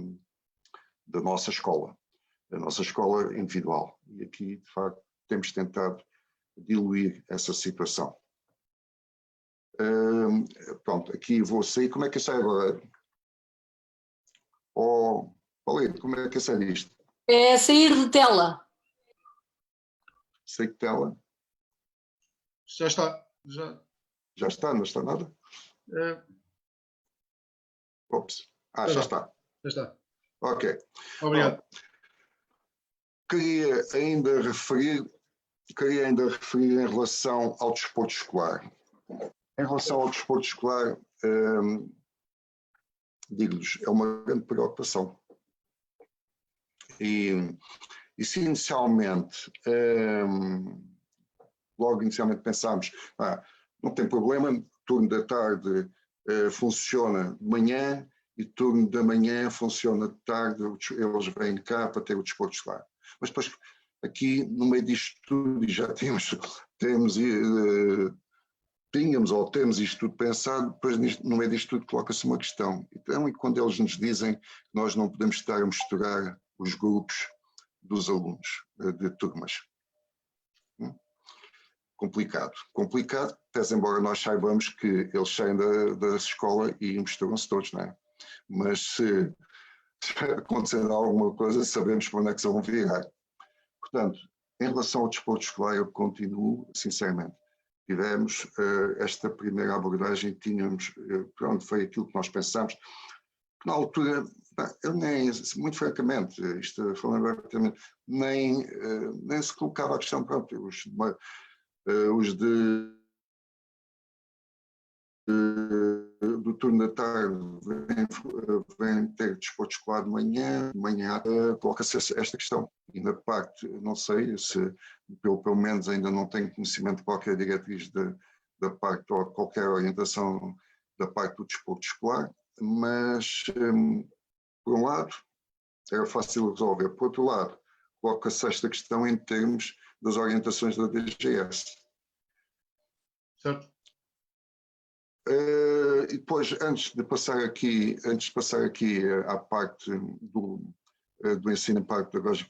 nossa escola individual. E aqui, de facto, temos tentado diluir essa situação. Pronto, aqui vou sair. Como é que eu saio agora? Paulinho, como é que eu saio disto? É sair de tela. Sair de tela? Já está. Já. Já está, não está nada? Ops. Já está. Já está. Ok. Obrigado. Queria ainda referir em relação ao desporto escolar. Em relação ao desporto escolar, digo-lhes, é uma grande preocupação. E se inicialmente, logo inicialmente pensámos, não tem problema, turno da tarde funciona de manhã e turno da manhã funciona de tarde, eles vêm cá para ter o desporto escolar. Mas depois, aqui no meio disto tudo, e já tínhamos ou temos isto tudo pensado, depois no meio disto tudo coloca-se uma questão. Então, e quando eles nos dizem que nós não podemos estar a misturar os grupos dos alunos, de turmas? Complicado, pese embora nós saibamos que eles saem da escola e misturam-se todos, não é? Mas se acontecer alguma coisa, sabemos para onde é que se vão virar. Portanto, em relação ao desporto escolar, eu continuo, sinceramente, tivemos esta primeira abordagem, tínhamos, pronto, foi aquilo que nós pensámos, que na altura, eu nem, muito francamente, isto falando abertamente, nem se colocava a questão, pronto, os do turno da tarde vêm ter desporto escolar de manhã coloca-se esta questão. E na parte, não sei se, pelo menos ainda não tenho conhecimento de qualquer diretriz da parte, ou qualquer orientação da parte do desporto escolar, mas, por um lado, era fácil resolver. Por outro lado, coloca-se esta questão em termos das orientações da DGS. Certo. E depois, antes de passar aqui à parte do ensino pedagógico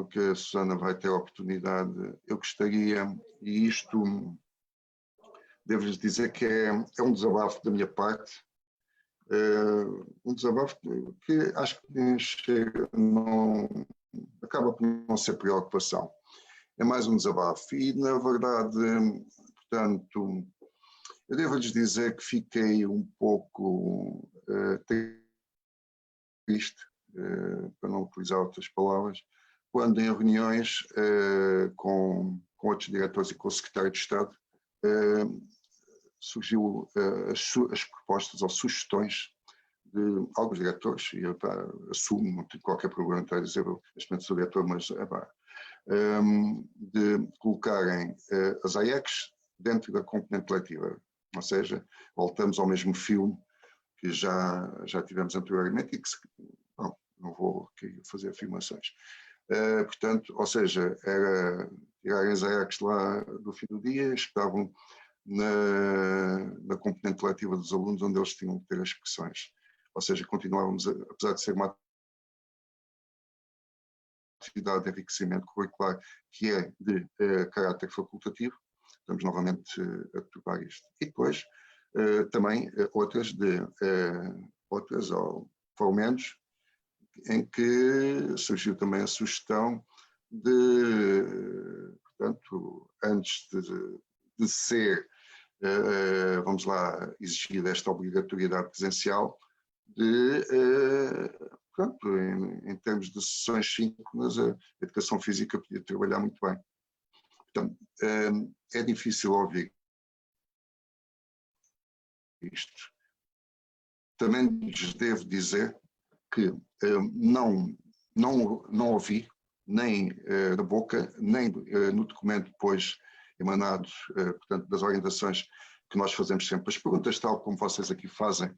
que a Susana vai ter a oportunidade, eu gostaria, e isto devo-lhes dizer que é um desabafo da minha parte, um desabafo que acho que acaba por não ser preocupação. É mais um desabafo. E, na verdade, portanto, eu devo-lhes dizer que fiquei um pouco triste, para não utilizar outras palavras, quando em reuniões com outros diretores e com o secretário de Estado surgiu as propostas ou sugestões de alguns diretores, e eu assumo, não tenho qualquer problema em estar a dizer, neste momento sou diretor, mas de colocarem as AECs dentro da componente letiva. Ou seja, voltamos ao mesmo filme que já tivemos anteriormente e que não vou aqui fazer afirmações. Portanto, ou seja, era tirarem as AECs lá do fim do dia, estavam na componente letiva dos alunos, onde eles tinham que ter as expressões. Ou seja, continuávamos, apesar de ser uma atividade de enriquecimento curricular que é de caráter facultativo, estamos novamente a turbar isto. E depois, também outras, ou pelo menos, em que surgiu também a sugestão de, portanto, antes de ser, vamos lá, exigida esta obrigatoriedade presencial, portanto, em termos de sessões síncronas, a educação física podia trabalhar muito bem. Portanto, é difícil ouvir isto. Também lhes devo dizer que não ouvi, nem da boca, nem no documento depois emanado, portanto, das orientações que nós fazemos sempre. As perguntas, tal como vocês aqui fazem,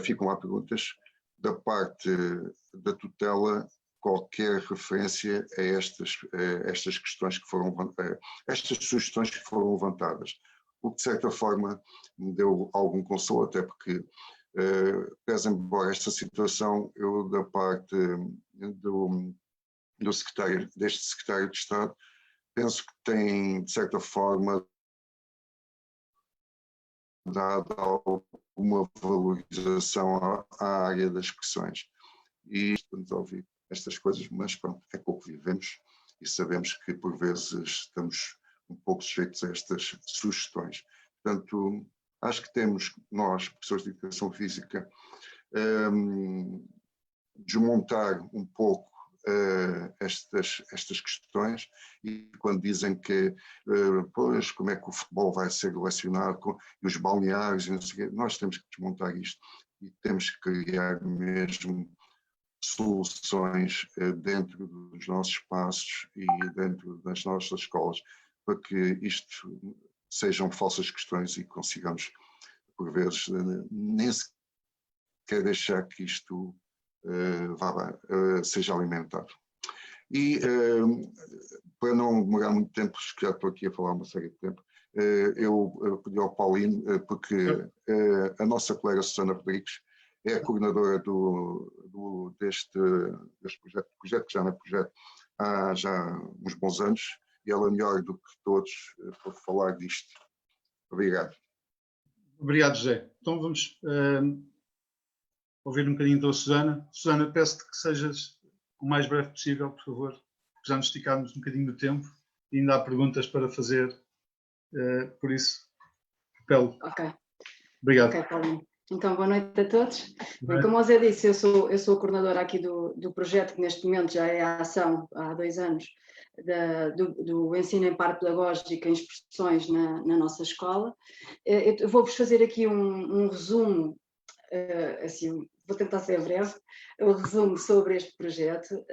ficam lá perguntas da parte da tutela, qualquer referência a estas questões que foram, estas sugestões que foram levantadas. O que, de certa forma, me deu algum consolo, até porque, pese embora esta situação, eu, da parte deste secretário de Estado, penso que tem, de certa forma, dado alguma valorização à área das expressões. E estamos a ouvir estas coisas, mas pronto, é com o que vivemos e sabemos que por vezes estamos um pouco sujeitos a estas sugestões. Portanto, acho que temos, nós, professores de Educação Física, desmontar um pouco estas questões, e quando dizem que, pois, como é que o futebol vai ser relacionado com os balneários, e não sei o quê, nós temos que desmontar isto e temos que criar mesmo soluções dentro dos nossos espaços e dentro das nossas escolas, para que isto sejam falsas questões e consigamos, por vezes, nem sequer deixar que isto seja alimentado. E para não demorar muito tempo, que já estou aqui a falar uma série de tempo, eu pedi ao Paulino, porque a nossa colega Susana Rodrigues é a coordenadora deste projeto, que já não é projeto há já uns bons anos, e ela é melhor do que todos para falar disto. Obrigado. Obrigado, José. Então vamos ouvir um bocadinho da Susana. Susana, peço-te que sejas o mais breve possível, por favor, porque já nos esticámos um bocadinho do tempo e ainda há perguntas para fazer, por isso, apelo. Ok. Obrigado. Ok, Paulinho. Então, boa noite a todos. Bem, como o Zé disse, eu sou a coordenadora aqui do projeto, que neste momento já é a ação, há 2 anos, do ensino em par pedagógico em expressões na nossa escola. Eu vou-vos fazer aqui um resumo, assim, vou tentar ser breve, um resumo sobre este projeto.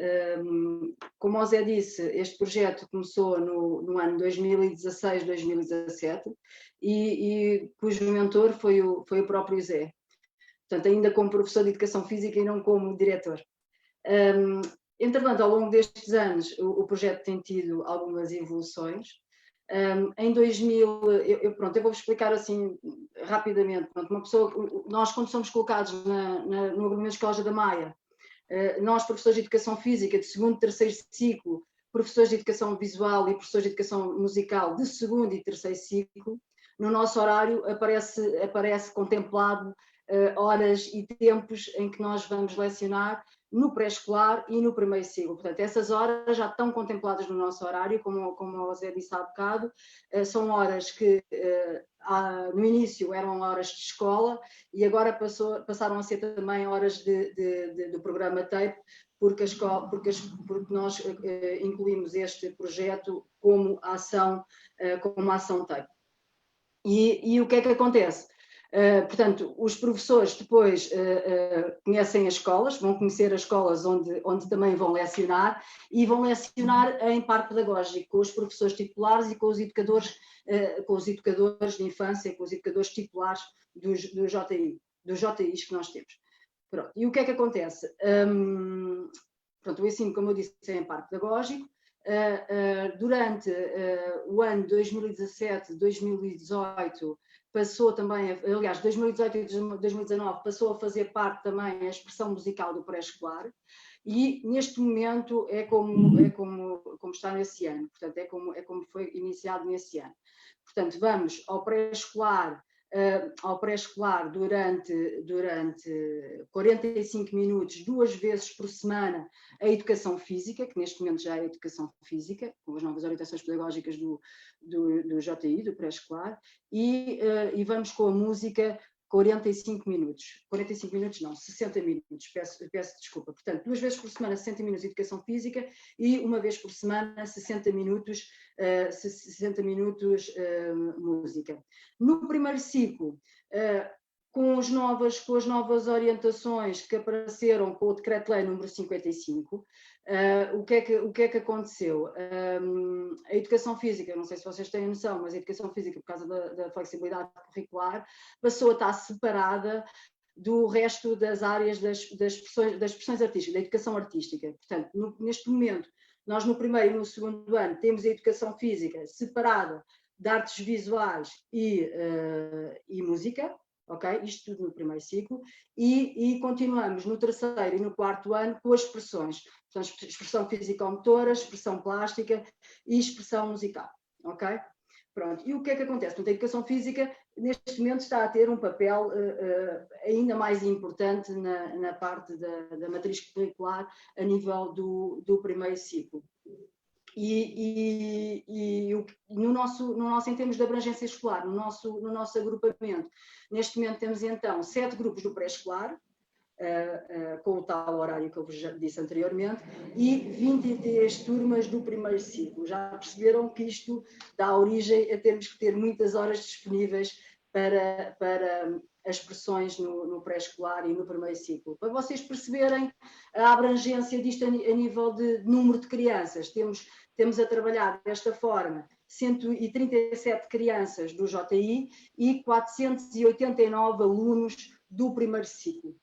Como o Zé disse, este projeto começou no ano 2016-2017 e cujo mentor foi o próprio Zé. Portanto, ainda como professor de Educação Física e não como diretor. Entretanto, ao longo destes anos, o projeto tem tido algumas evoluções. Em 2000, eu vou-vos explicar assim rapidamente. Pronto, uma pessoa, nós, quando somos colocados no agrupamento de escolas da Maia, nós, professores de Educação Física de 2º e 3º ciclo, professores de Educação Visual e professores de Educação Musical de 2º e 3º ciclo, no nosso horário aparece contemplado horas e tempos em que nós vamos lecionar no pré-escolar e no 1º ciclo. Portanto, essas horas já estão contempladas no nosso horário, como o Zé disse há bocado. São horas que no início eram horas de escola e agora passaram a ser também horas do programa TAPE, porque nós incluímos este projeto como ação TAPE. E o que é que acontece? Portanto, os professores depois conhecem as escolas, vão conhecer as escolas onde também vão lecionar, e vão lecionar em par pedagógico, com os professores titulares e com os educadores de infância, com os educadores titulares dos JIs que nós temos. Pronto. E o que é que acontece? Pronto, o ensino, como eu disse, é em par pedagógico. Durante o ano 2017-2018 passou também, aliás, 2018 e 2019 passou a fazer parte também a expressão musical do pré-escolar, e neste momento é como está nesse ano, portanto é como foi iniciado nesse ano. Portanto, vamos ao pré-escolar durante 45 minutos, 2 vezes por semana, a educação física, que neste momento já é educação física, com as novas orientações pedagógicas do JI, do pré-escolar, e vamos com a música 45 minutos. 45 minutos não, 60 minutos, peço desculpa. Portanto, 2 vezes por semana 60 minutos de educação física e 1 vez por semana 60 minutos música. No 1º ciclo, com as novas orientações que apareceram com o Decreto-Lei número 55, o que é que aconteceu? A educação física, não sei se vocês têm noção, mas a educação física, por causa da flexibilidade curricular, passou a estar separada do resto das áreas das expressões artísticas, da educação artística. Portanto, neste momento, nós no 1º e no 2º ano temos a educação física separada de artes visuais e música, ok? Isto tudo no 1º ciclo, e continuamos no 3º e no 4º ano com as expressões, portanto, expressão físico-motora, expressão plástica e expressão musical, ok? Pronto, e o que é que acontece? Portanto, a educação física, neste momento, está a ter um papel ainda mais importante na parte da matriz curricular a nível do 1º ciclo. no nosso, em termos de abrangência escolar, no nosso agrupamento, neste momento temos então 7 grupos do pré-escolar, com o tal horário que eu vos já disse anteriormente, e 23 turmas do primeiro ciclo. Já perceberam que isto dá origem a termos que ter muitas horas disponíveis para as pressões no pré-escolar e no primeiro ciclo. Para vocês perceberem a abrangência disto a nível de número de crianças, temos a trabalhar desta forma 137 crianças do JI e 489 alunos do primeiro ciclo.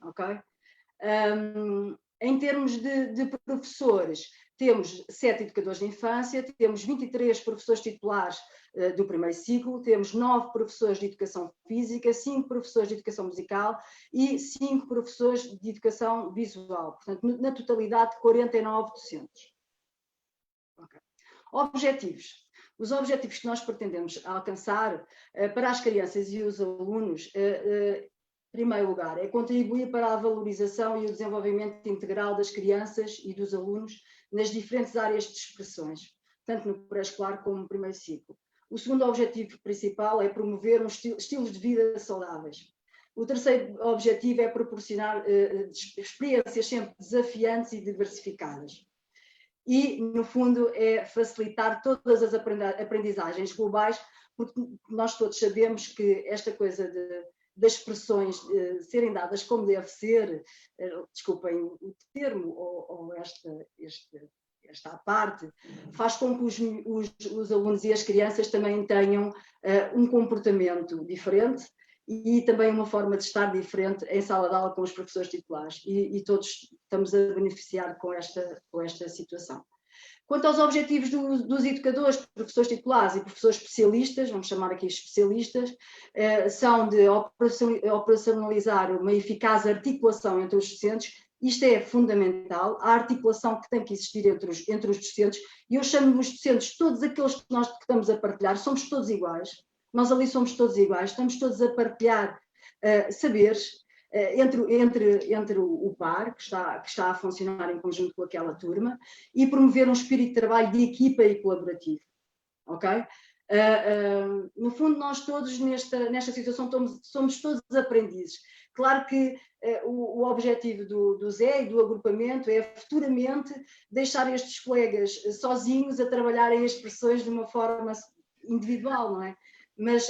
Okay? Em termos de professores, temos 7 educadores de infância, temos 23 professores titulares do primeiro ciclo, temos 9 professores de educação física, 5 professores de educação musical e 5 professores de educação visual. Portanto, na totalidade, 49 docentes. Okay. Objetivos. Os objetivos que nós pretendemos alcançar para as crianças e os alunos, em primeiro lugar, é contribuir para a valorização e o desenvolvimento integral das crianças e dos alunos nas diferentes áreas de expressões, tanto no pré-escolar como no primeiro ciclo. O segundo objetivo principal é promover estilos de vida saudáveis. O terceiro objetivo é proporcionar experiências sempre desafiantes e diversificadas. E, no fundo, é facilitar todas as aprendizagens globais, porque nós todos sabemos que esta coisa das expressões serem dadas como deve ser, desculpem o termo, ou esta parte, faz com que os alunos e as crianças também tenham um comportamento diferente e também uma forma de estar diferente em sala de aula com os professores titulares, e todos estamos a beneficiar com esta situação. Quanto aos objetivos dos educadores, professores titulares e professores especialistas, vamos chamar aqui especialistas, são de operacionalizar uma eficaz articulação entre os docentes. Isto é fundamental, a articulação que tem que existir entre os docentes, e eu chamo os docentes, todos aqueles que nós estamos a partilhar, somos todos iguais, nós ali somos todos iguais, estamos todos a partilhar saberes entre o par, que está a funcionar em conjunto com aquela turma, e promover um espírito de trabalho de equipa e colaborativo. Ok? No fundo, nós todos nesta situação somos todos aprendizes. Claro que o objetivo do Zé e do agrupamento é futuramente deixar estes colegas sozinhos a trabalharem as expressões de uma forma individual, não é? Mas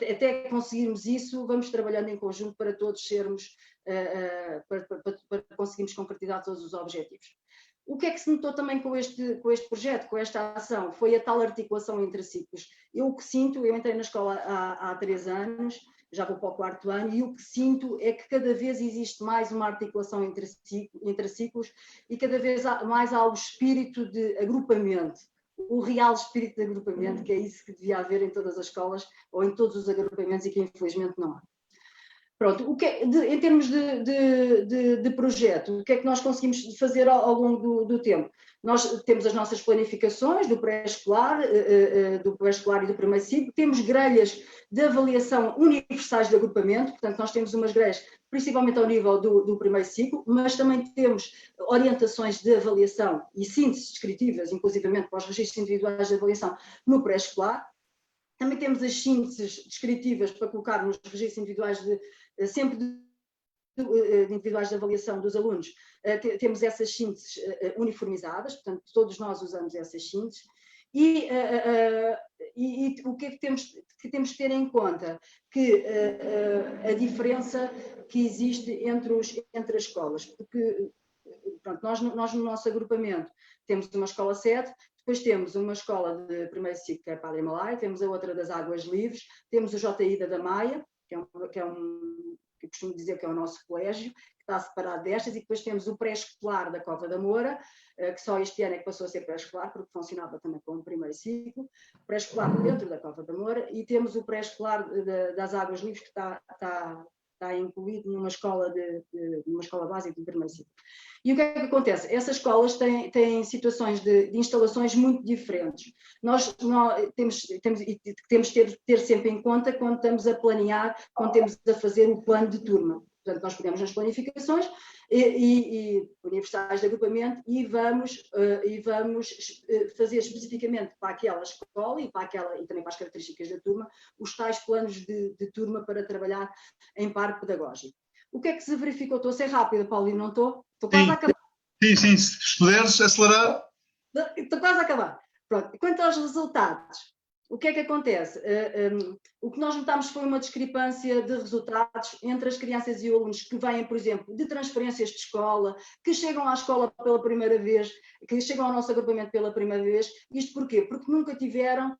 até conseguirmos isso, vamos trabalhando em conjunto para todos sermos, para conseguirmos concretizar todos os objetivos. O que é que se notou também com este projeto, com esta ação? Foi a tal articulação entre ciclos. Eu o que sinto, eu entrei na escola há 3 anos, já vou para o 4º ano, e o que sinto é que cada vez existe mais uma articulação entre ciclos e cada vez mais há o espírito de agrupamento, o real espírito de agrupamento, que é isso que devia haver em todas as escolas ou em todos os agrupamentos e que infelizmente não há. Pronto, em termos de projeto, o que é que nós conseguimos fazer ao longo do tempo? Nós temos as nossas planificações do pré-escolar e do primeiro ciclo, temos grelhas de avaliação universais de agrupamento, portanto nós temos umas grelhas principalmente ao nível do primeiro ciclo, mas também temos orientações de avaliação e sínteses descritivas, inclusivamente para os registros individuais de avaliação no pré-escolar. Também temos as sínteses descritivas para colocar nos registros individuais individuais de avaliação dos alunos. Temos essas sínteses uniformizadas, portanto todos nós usamos essas sínteses. E o que é que temos que ter em conta? Que a diferença que existe entre as escolas, porque pronto, nós no nosso agrupamento temos uma escola 7, depois temos uma escola de primeiro ciclo, que é a Padre Malai, temos a outra das Águas Livres, temos o JI da Maia, que eu costumo dizer que é o nosso colégio, que está separado destas, e depois temos o pré-escolar da Cova da Moura, que só este ano é que passou a ser pré-escolar, porque funcionava também como primeiro ciclo, pré-escolar dentro da Cova da Moura, e temos o pré-escolar das Águas Livres, que está incluído numa escola básica de primeiro ciclo. E o que é que acontece? Essas escolas têm situações de instalações muito diferentes. Nós temos de ter sempre em conta quando estamos a planear, quando temos a fazer o plano de turma. Portanto, nós pegamos nas planificações, e universais de agrupamento, e vamos fazer especificamente para aquela escola e também para as características da turma, os tais planos de turma para trabalhar em par pedagógico. O que é que se verificou? Estou a ser rápida, Paulinho, não estou? Estou quase a acabar. Sim, se puderes acelerar. Estou quase a acabar. Pronto. Quanto aos resultados, o que é que acontece? O que nós notámos foi uma discrepância de resultados entre as crianças e alunos que vêm, por exemplo, de transferências de escola, que chegam à escola pela primeira vez, que chegam ao nosso agrupamento pela primeira vez. Isto porquê? Porque nunca tiveram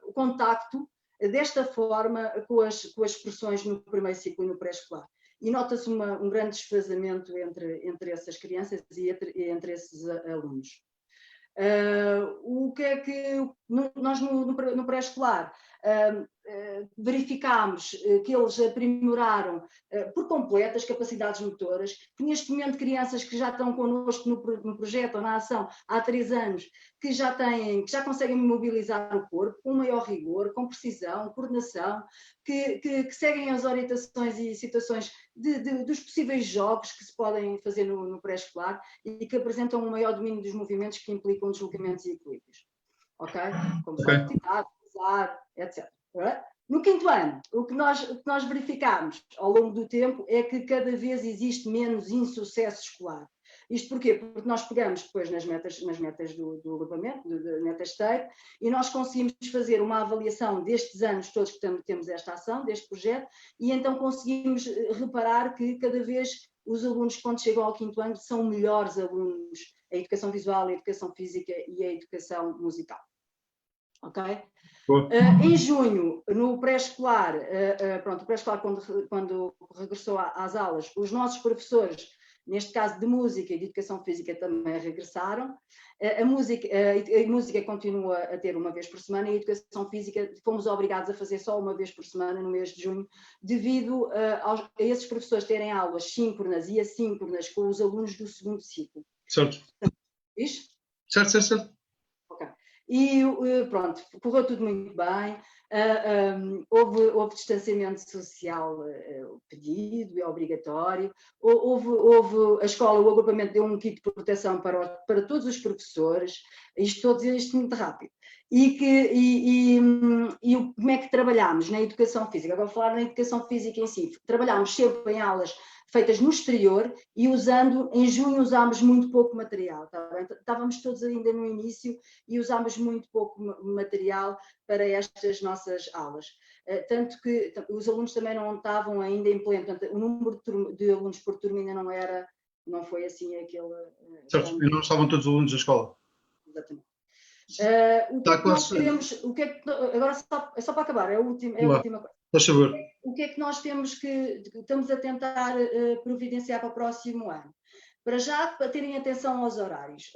o contacto desta forma com as expressões no primeiro ciclo e no pré-escolar. E nota-se um grande desfazamento entre essas crianças e entre esses alunos. O que é que nós no pré-escolar verificámos que eles aprimoraram por completo as capacidades motoras, que neste momento crianças que já estão connosco no projeto ou na ação há 3 anos, que já conseguem mobilizar o corpo com maior rigor, com precisão, coordenação, que seguem as orientações e situações dos possíveis jogos que se podem fazer no pré-escolar e que apresentam um maior domínio dos movimentos que implicam deslocamentos e equilíbrios. Ok? Como velocidade, usar, etc. No 5º ano, o que nós verificámos ao longo do tempo é que cada vez existe menos insucesso escolar. Isto porquê? Porque nós pegamos depois nas metas do agrupamento, das metas STEIR, e nós conseguimos fazer uma avaliação destes anos todos que temos esta ação, deste projeto, e então conseguimos reparar que cada vez os alunos, quando chegam ao 5º ano, são melhores alunos, a educação visual, a educação física e a educação musical. Ok? Em junho, no pré-escolar, o pré-escolar quando regressou às aulas, os nossos professores, neste caso de música e de educação física, também regressaram. A música continua a ter uma vez por semana e a educação física fomos obrigados a fazer só uma vez por semana no mês de junho, devido a esses professores terem aulas síncronas e assíncronas com os alunos do 2º ciclo. Certo. Isto? Certo. Ok. E pronto, correu tudo muito bem. Houve distanciamento social pedido, é obrigatório. Houve a escola, o agrupamento deu um kit de proteção para todos os professores. Isto muito rápido. E como é que trabalhámos na educação física? Agora vou falar na educação física em si. Trabalhámos sempre em aulas feitas no exterior e em junho usámos muito pouco material. Estávamos todos ainda no início e usámos muito pouco material para estas nossas aulas. Tanto que os alunos também não estavam ainda em pleno, portanto, o número de alunos por turma ainda não foi assim aquele... Certo, e não estavam todos os alunos da escola. Exatamente. O que é que nós queremos, agora é só para acabar, é a última coisa. Faz favor. O que é que nós estamos a tentar providenciar para o próximo ano? Para já, para terem atenção aos horários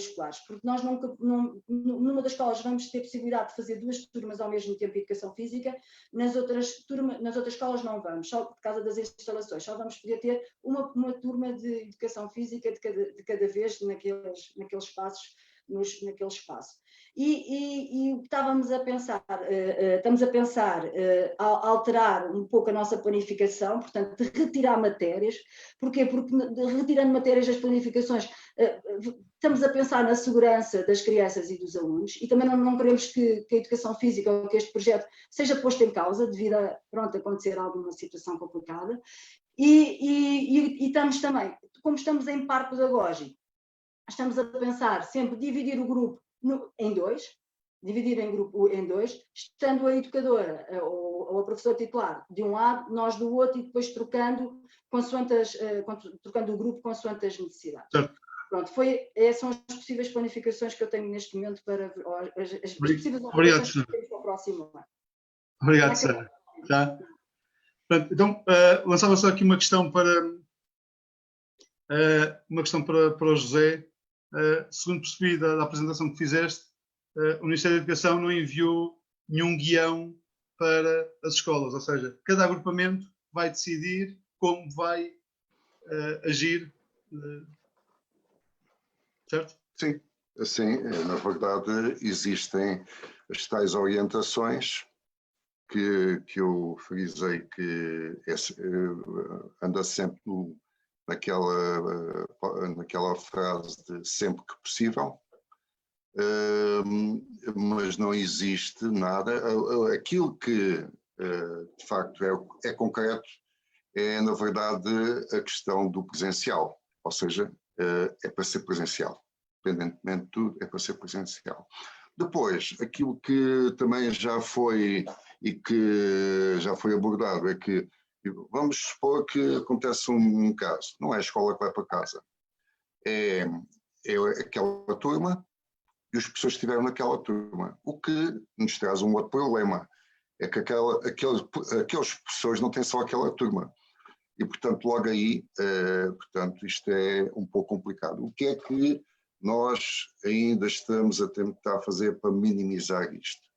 escolares, porque nós numa das escolas vamos ter possibilidade de fazer 2 turmas ao mesmo tempo de educação física, nas outras escolas não vamos, só por causa das instalações, só vamos poder ter uma turma de educação física de cada vez naqueles espaços, naquele espaço. E o que estamos a pensar alterar um pouco a nossa planificação, portanto, de retirar matérias. Porquê? Porque retirando matérias das planificações, estamos a pensar na segurança das crianças e dos alunos e também não queremos que a educação física ou que este projeto seja posto em causa devido a acontecer alguma situação complicada. E estamos também, como estamos em par pedagógico, estamos a pensar sempre dividir o grupo em 2, estando a educadora ou a professora titular de um lado, nós do outro, e depois trocando o grupo consoante as necessidades. Certo. Pronto, essas são as possíveis planificações que eu tenho neste momento para as possíveis planificações que temos para o próximo ano. Obrigado, Sara. Então, lançava só aqui uma questão para o José. Segundo percebi da apresentação que fizeste, o Ministério da Educação não enviou nenhum guião para as escolas, ou seja, cada agrupamento vai decidir como vai agir, certo? Sim, na verdade existem as tais orientações que eu frisei que anda sempre naquela frase de sempre que possível, mas não existe nada. Aquilo que de facto é concreto é, na verdade, a questão do presencial, ou seja, é para ser presencial, independentemente de tudo, é para ser presencial. Depois, aquilo que também já foi e que já foi abordado é que, vamos supor que acontece um caso, não é a escola que vai para casa, é aquela turma e as pessoas que estiveram naquela turma, o que nos traz um outro problema, é que aquelas pessoas não têm só aquela turma, e portanto logo aí, portanto, isto é um pouco complicado. O que é que nós ainda estamos a tentar fazer para minimizar isto?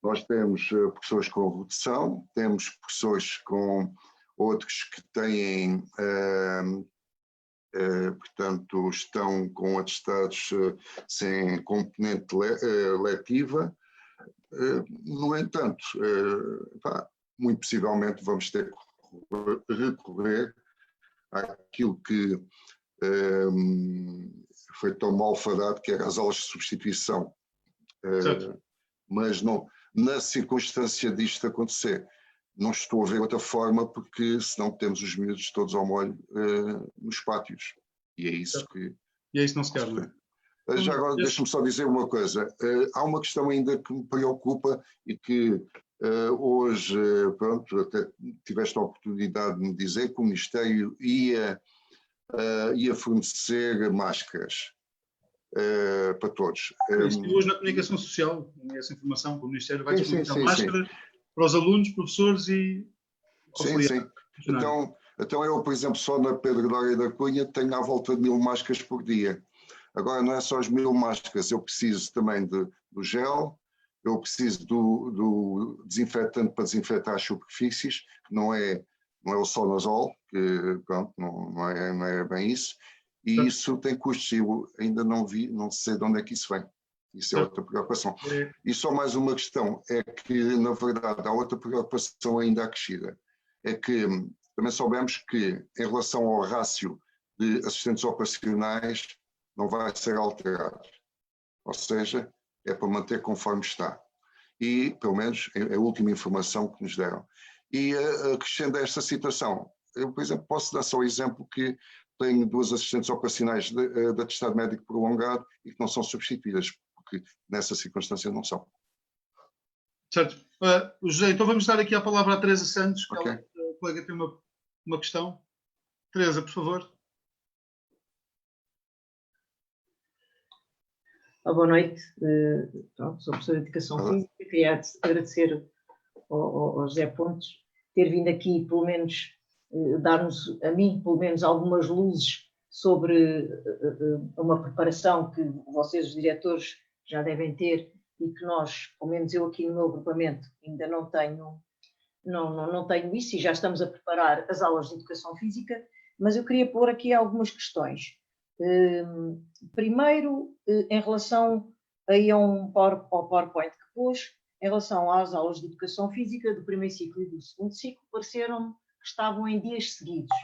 Nós temos pessoas com redução, temos pessoas com outros que têm, portanto, estão com atestados sem componente letiva. No entanto, muito possivelmente vamos ter que recorrer àquilo que foi tão mal falado, que eram as aulas de substituição. Mas não, na circunstância disto acontecer, não estou a ver outra forma, porque senão temos os miúdos todos ao molho nos pátios. E é isso que... E é isso que não se quer, não é? Já agora, deixa-me só dizer uma coisa. Há uma questão ainda que me preocupa e que hoje, pronto, até tiveste a oportunidade de me dizer que o Ministério ia fornecer máscaras para todos. Hoje na comunicação social, essa informação, que o Ministério vai disponibilizar máscaras sim. para os alunos, professores e Sim. Então eu, por exemplo, só na Pedro Doria da Cunha tenho à volta de 1000 máscaras por dia. Agora não é só as 1000 máscaras, eu preciso também do gel, eu preciso do desinfetante para desinfetar as superfícies, que não é o Sonazol, que pronto, não é bem isso, e isso tem custos, eu ainda não sei de onde é que isso vem. Isso é outra preocupação. E só mais uma questão, é que, na verdade, há outra preocupação ainda acrescida. É que também soubemos que, em relação ao rácio de assistentes operacionais, não vai ser alterado. Ou seja, é para manter conforme está. E, pelo menos, é a última informação que nos deram. E, acrescendo a esta situação, eu, por exemplo, posso dar só o exemplo que tenho 2 assistentes operacionais de atestado médico prolongado e que não são substituídas, porque nessa circunstância não são. Certo. José, então vamos dar aqui a palavra à Teresa Santos, que Okay. a colega tem uma questão. Teresa, por favor. Boa noite, sou professora de Educação Física, queria agradecer ao José Pontes ter vindo aqui, pelo menos, dar-nos, a mim, pelo menos, algumas luzes sobre uma preparação que vocês, os diretores, já devem ter e que nós, pelo menos eu aqui no meu agrupamento, ainda não tenho isso e já estamos a preparar as aulas de Educação Física, mas eu queria pôr aqui algumas questões. Primeiro, em relação aí ao PowerPoint que pôs, em relação às aulas de Educação Física do primeiro ciclo e do segundo ciclo, pareceram-me que estavam em dias seguidos.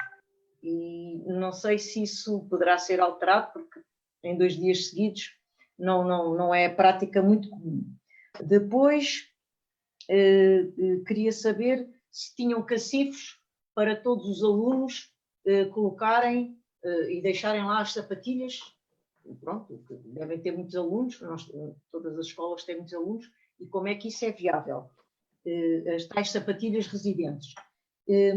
E não sei se isso poderá ser alterado, porque em 2 dias seguidos não é prática muito comum. Depois, queria saber se tinham cacifos para todos os alunos colocarem e deixarem lá as sapatilhas. Pronto, devem ter muitos alunos, todas as escolas têm muitos alunos, e como é que isso é viável? As tais sapatilhas residentes. E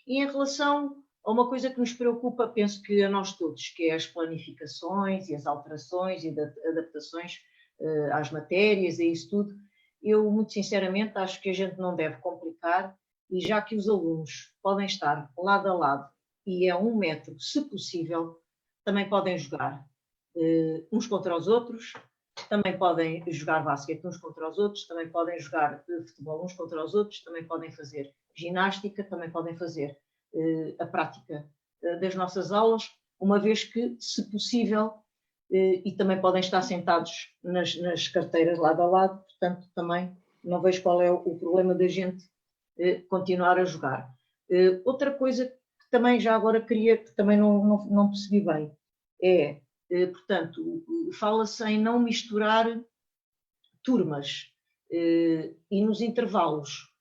em relação a uma coisa que nos preocupa, penso que a nós todos, que é as planificações e as alterações e adaptações às matérias e isso tudo, eu, muito sinceramente, acho que a gente não deve complicar, e já que os alunos podem estar lado a lado e a 1 metro, se possível, também podem jogar uns contra os outros, também podem jogar basquete uns contra os outros, também podem jogar futebol uns contra os outros, também podem fazer ginástica, também podem fazer a prática das nossas aulas, uma vez que, se possível, e também podem estar sentados nas carteiras lado a lado, portanto, também não vejo qual é o problema da gente continuar a jogar. Outra coisa que também já agora queria, que também não percebi bem, portanto, fala-se em não misturar turmas e nos intervalos.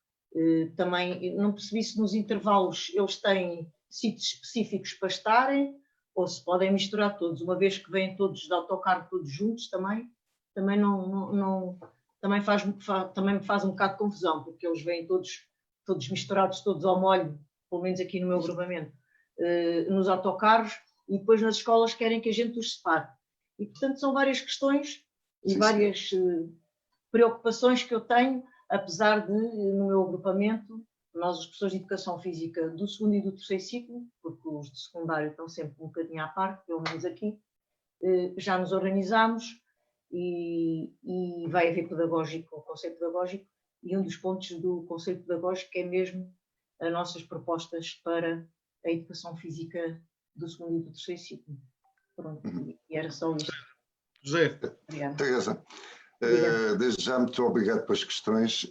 Também não percebi se nos intervalos eles têm sítios específicos para estarem ou se podem misturar todos, uma vez que vêm todos de autocarro todos juntos também também me faz um bocado de confusão, porque eles vêm todos misturados, todos ao molho, pelo menos aqui no meu agrupamento, nos autocarros, e depois nas escolas querem que a gente os separe. E, portanto, são várias questões e várias preocupações que eu tenho, apesar de, no meu agrupamento, nós, as pessoas de Educação Física do segundo e do terceiro ciclo, porque os de secundário estão sempre um bocadinho à parte, pelo menos aqui, já nos organizamos e vai haver o conselho pedagógico, e um dos pontos do conselho pedagógico é mesmo as nossas propostas para a Educação Física do segundo e do terceiro ciclo. Pronto, e era só isto. José. Teresa, desde já muito obrigado pelas questões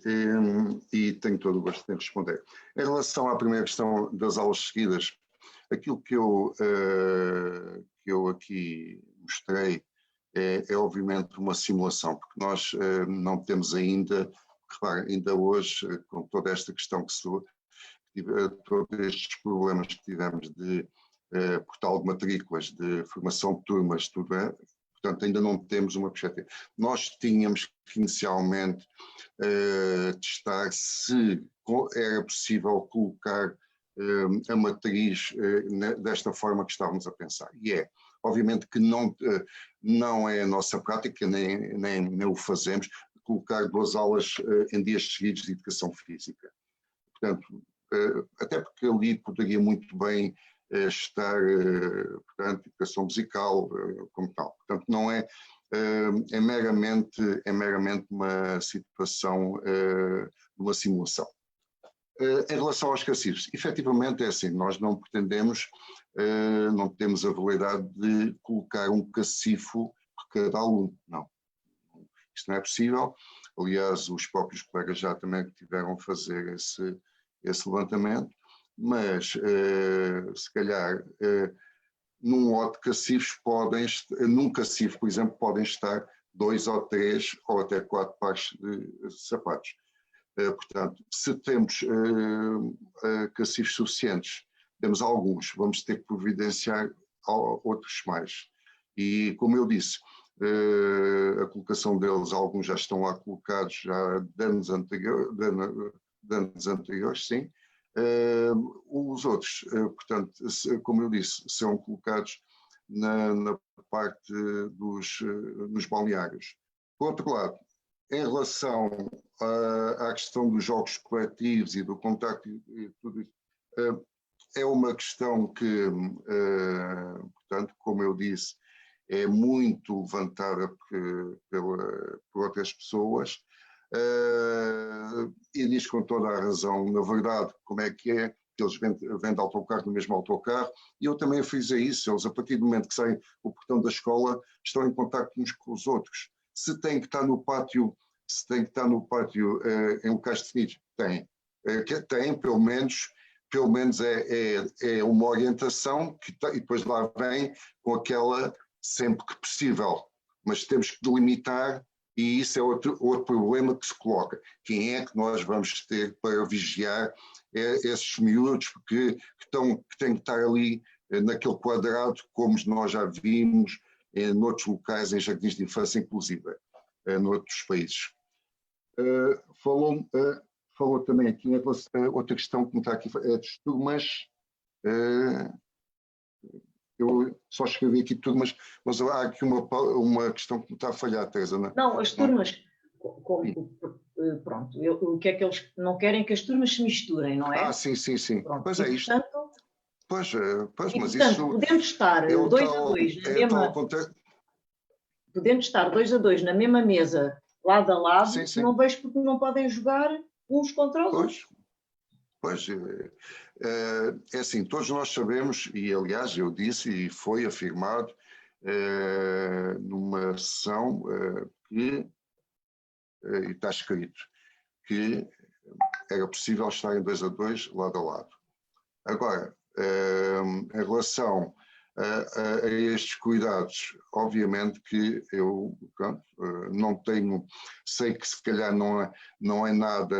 e tenho todo o gosto de responder. Em relação à primeira questão das aulas seguidas, aquilo que eu aqui mostrei é obviamente uma simulação, porque nós não temos ainda, repare, ainda hoje, com toda esta questão todos estes problemas que tivemos de portal de matrículas, de formação de turmas, tudo é. Portanto, ainda não temos uma perspectiva. Nós tínhamos que inicialmente testar se era possível colocar a matriz desta forma que estávamos a pensar. E é. Obviamente que não é a nossa prática, nem o fazemos, colocar 2 aulas em dias seguidos de educação física. Portanto, até porque ali poderia muito bem estar, portanto, educação musical, como tal. Portanto, não é, é meramente uma situação de uma simulação. Em relação aos cacifes, efetivamente é assim, nós não pretendemos, não temos a validade de colocar um cacifo por cada aluno, não. Isto não é possível. Aliás, os próprios colegas já também tiveram a fazer esse levantamento, mas se calhar num lote de cacifes num cacifo, por exemplo, podem estar 2 ou 3 ou até 4 pares de sapatos. Portanto, se temos cacifes suficientes, temos alguns, vamos ter que providenciar outros mais. E, como eu disse, a colocação deles, alguns já estão lá colocados já de anos anteriores, sim. Os outros, portanto, como eu disse, são colocados na parte nos balneários. Por outro lado, em relação à questão dos jogos coletivos e do contacto e tudo isso, é uma questão que, portanto, como eu disse, é muito levantada por outras pessoas, e diz com toda a razão, na verdade, como é que eles vêm de autocarro no mesmo autocarro, e eu também fiz isso, eles a partir do momento que saem do portão da escola estão em contacto uns com os outros. Se tem que estar no pátio, em locais definidos, tem, pelo menos é uma orientação e depois lá vem com aquela sempre que possível, mas temos que delimitar, e isso é outro problema que se coloca. Quem é que nós vamos ter para vigiar esses miúdos que têm que estar ali naquele quadrado, como nós já vimos noutros locais, em jardins de infância, inclusive, noutros países. Falou também aqui outra questão que me está aqui, das turmas. Eu só escrevi aqui turmas, mas há aqui uma questão que me está a falhar, Teresa. Não, as turmas, pronto, o que é que eles não querem que as turmas se misturem, não é? Sim. Pronto, pois é isto. Portanto, mas portanto, isso... podemos estar 2 a 2 na mesma... Podemos estar 2 a 2 na mesma mesa, lado a lado, sim. Não vejo porque não podem jogar uns contra os outros. Pois, é assim, todos nós sabemos, e aliás eu disse e foi afirmado numa sessão que, e está escrito, que era possível estar em 2 a 2, lado a lado. Agora, em relação a estes cuidados, obviamente que eu, pronto, não tenho, sei que se calhar não é nada,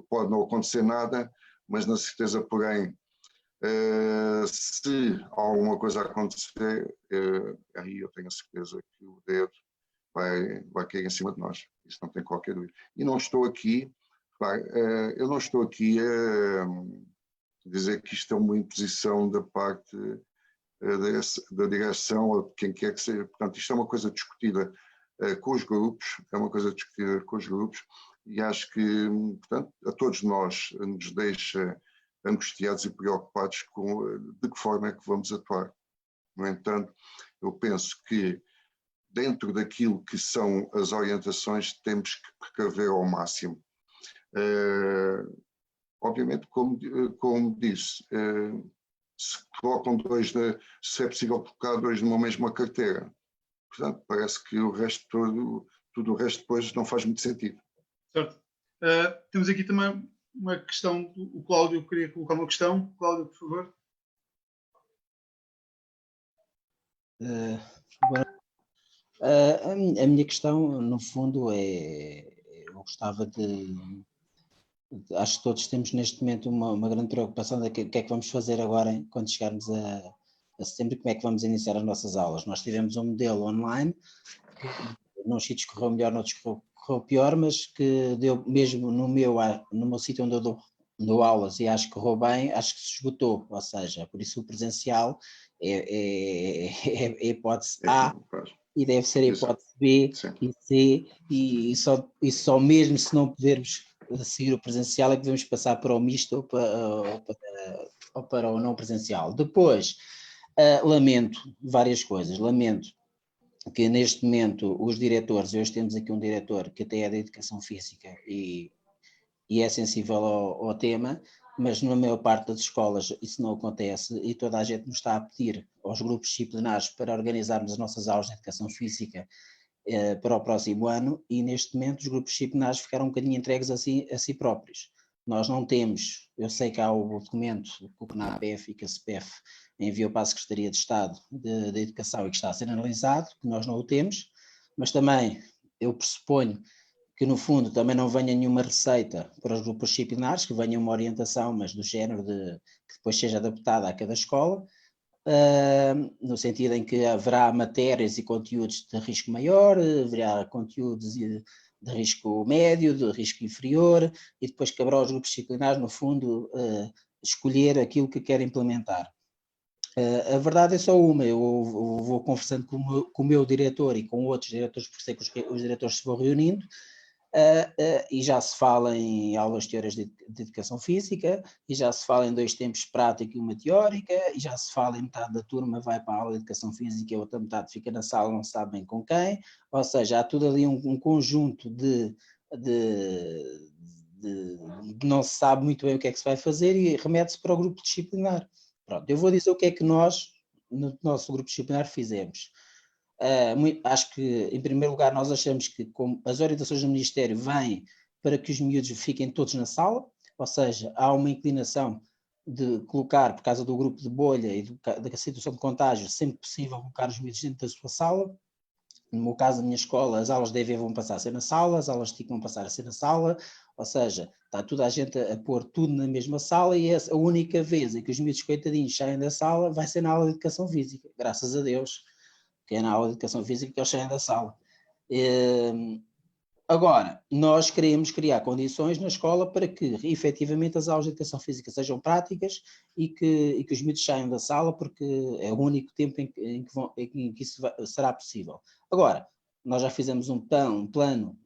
pode não acontecer nada, mas na certeza, porém, se alguma coisa acontecer, aí eu tenho a certeza que o dedo vai cair em cima de nós. Isso não tem qualquer dúvida. E não estou aqui, eu não estou aqui a dizer que isto é uma imposição da parte da direção ou de quem quer que seja. Portanto, isto é uma coisa discutida com os grupos, e acho que, portanto, a todos nós nos deixa angustiados e preocupados com de que forma é que vamos atuar. No entanto, eu penso que dentro daquilo que são as orientações temos que precaver ao máximo. Obviamente, como disse, se colocam se é possível colocar 2 numa mesma carteira. Portanto, parece que o resto tudo o resto depois não faz muito sentido. Certo. Temos aqui também uma questão, o Cláudio queria colocar uma questão. Cláudio, por favor. A minha questão, no fundo, eu gostava acho que todos temos neste momento uma grande preocupação de que é que vamos fazer agora quando chegarmos a setembro e como é que vamos iniciar as nossas aulas. Nós tivemos um modelo online, que nos sítios correu melhor, noutros correu pior, mas que deu mesmo no meu sítio onde eu dou aulas e acho que correu bem, acho que se esgotou, ou seja, por isso o presencial é a hipótese A e deve ser a hipótese B e C e só mesmo se não pudermos seguir o presencial é que devemos passar para o misto ou para o não presencial. Depois, lamento várias coisas, lamento que neste momento os diretores, hoje temos aqui um diretor que até é da educação física e é sensível ao tema, mas na maior parte das escolas isso não acontece e toda a gente nos está a pedir aos grupos disciplinares para organizarmos as nossas aulas de educação física para o próximo ano e neste momento os grupos disciplinares ficaram um bocadinho entregues a si próprios. Nós não temos, eu sei que há o documento que o CNAPF e que a CPF enviou para a Secretaria de Estado da Educação e que está a ser analisado, que nós não o temos, mas também eu pressuponho que no fundo também não venha nenhuma receita para os grupos disciplinares, que venha uma orientação, mas do género que depois seja adaptada a cada escola, no sentido em que haverá matérias e conteúdos de risco maior, haverá conteúdos de risco médio, de risco inferior, e depois caberá aos grupos disciplinares, no fundo, escolher aquilo que querem implementar. A verdade é só uma, eu vou conversando com o meu diretor e com outros diretores, porque sei que os diretores se vão reunindo, e já se fala em aulas teóricas de educação física, e já se fala em 2 tempos prática e uma teórica, e já se fala em metade da turma vai para a aula de educação física e a outra metade fica na sala, não sabe bem com quem, ou seja, há tudo ali um conjunto de não se sabe muito bem o que é que se vai fazer e remete-se para o grupo disciplinar. Pronto, eu vou dizer o que é que nós, no nosso grupo disciplinar, fizemos. Acho que, em primeiro lugar, nós achamos que como as orientações do Ministério vêm para que os miúdos fiquem todos na sala, ou seja, há uma inclinação de colocar, por causa do grupo de bolha e da situação de contágio, sempre possível colocar os miúdos dentro da sua sala. No meu caso, da minha escola, as aulas de EV vão passar a ser na sala, as aulas de TIC vão passar a ser na sala, ou seja, está toda a gente a pôr tudo na mesma sala e a única vez em que os miúdos coitadinhos saem da sala vai ser na aula de educação física, graças a Deus, que é na aula de educação física que eles saem da sala. Agora, nós queremos criar condições na escola para que, efetivamente, as aulas de educação física sejam práticas e que os miúdos saiam da sala, porque é o único tempo em que isso será possível. Agora, nós já fizemos um plano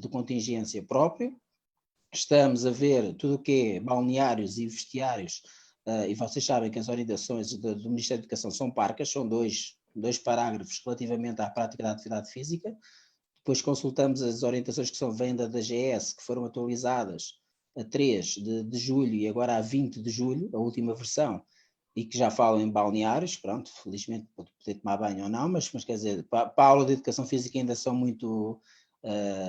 de contingência próprio, estamos a ver tudo o que é balneários e vestiários, e vocês sabem que as orientações do Ministério da Educação são parcas, são dois parágrafos relativamente à prática da atividade física. Depois consultamos as orientações que vêm da DGS, que foram atualizadas a 3 de julho e agora a 20 de julho, a última versão, e que já falam em balneários, pronto, felizmente pode poder tomar banho ou não, mas quer dizer, para a aula de educação física ainda são muito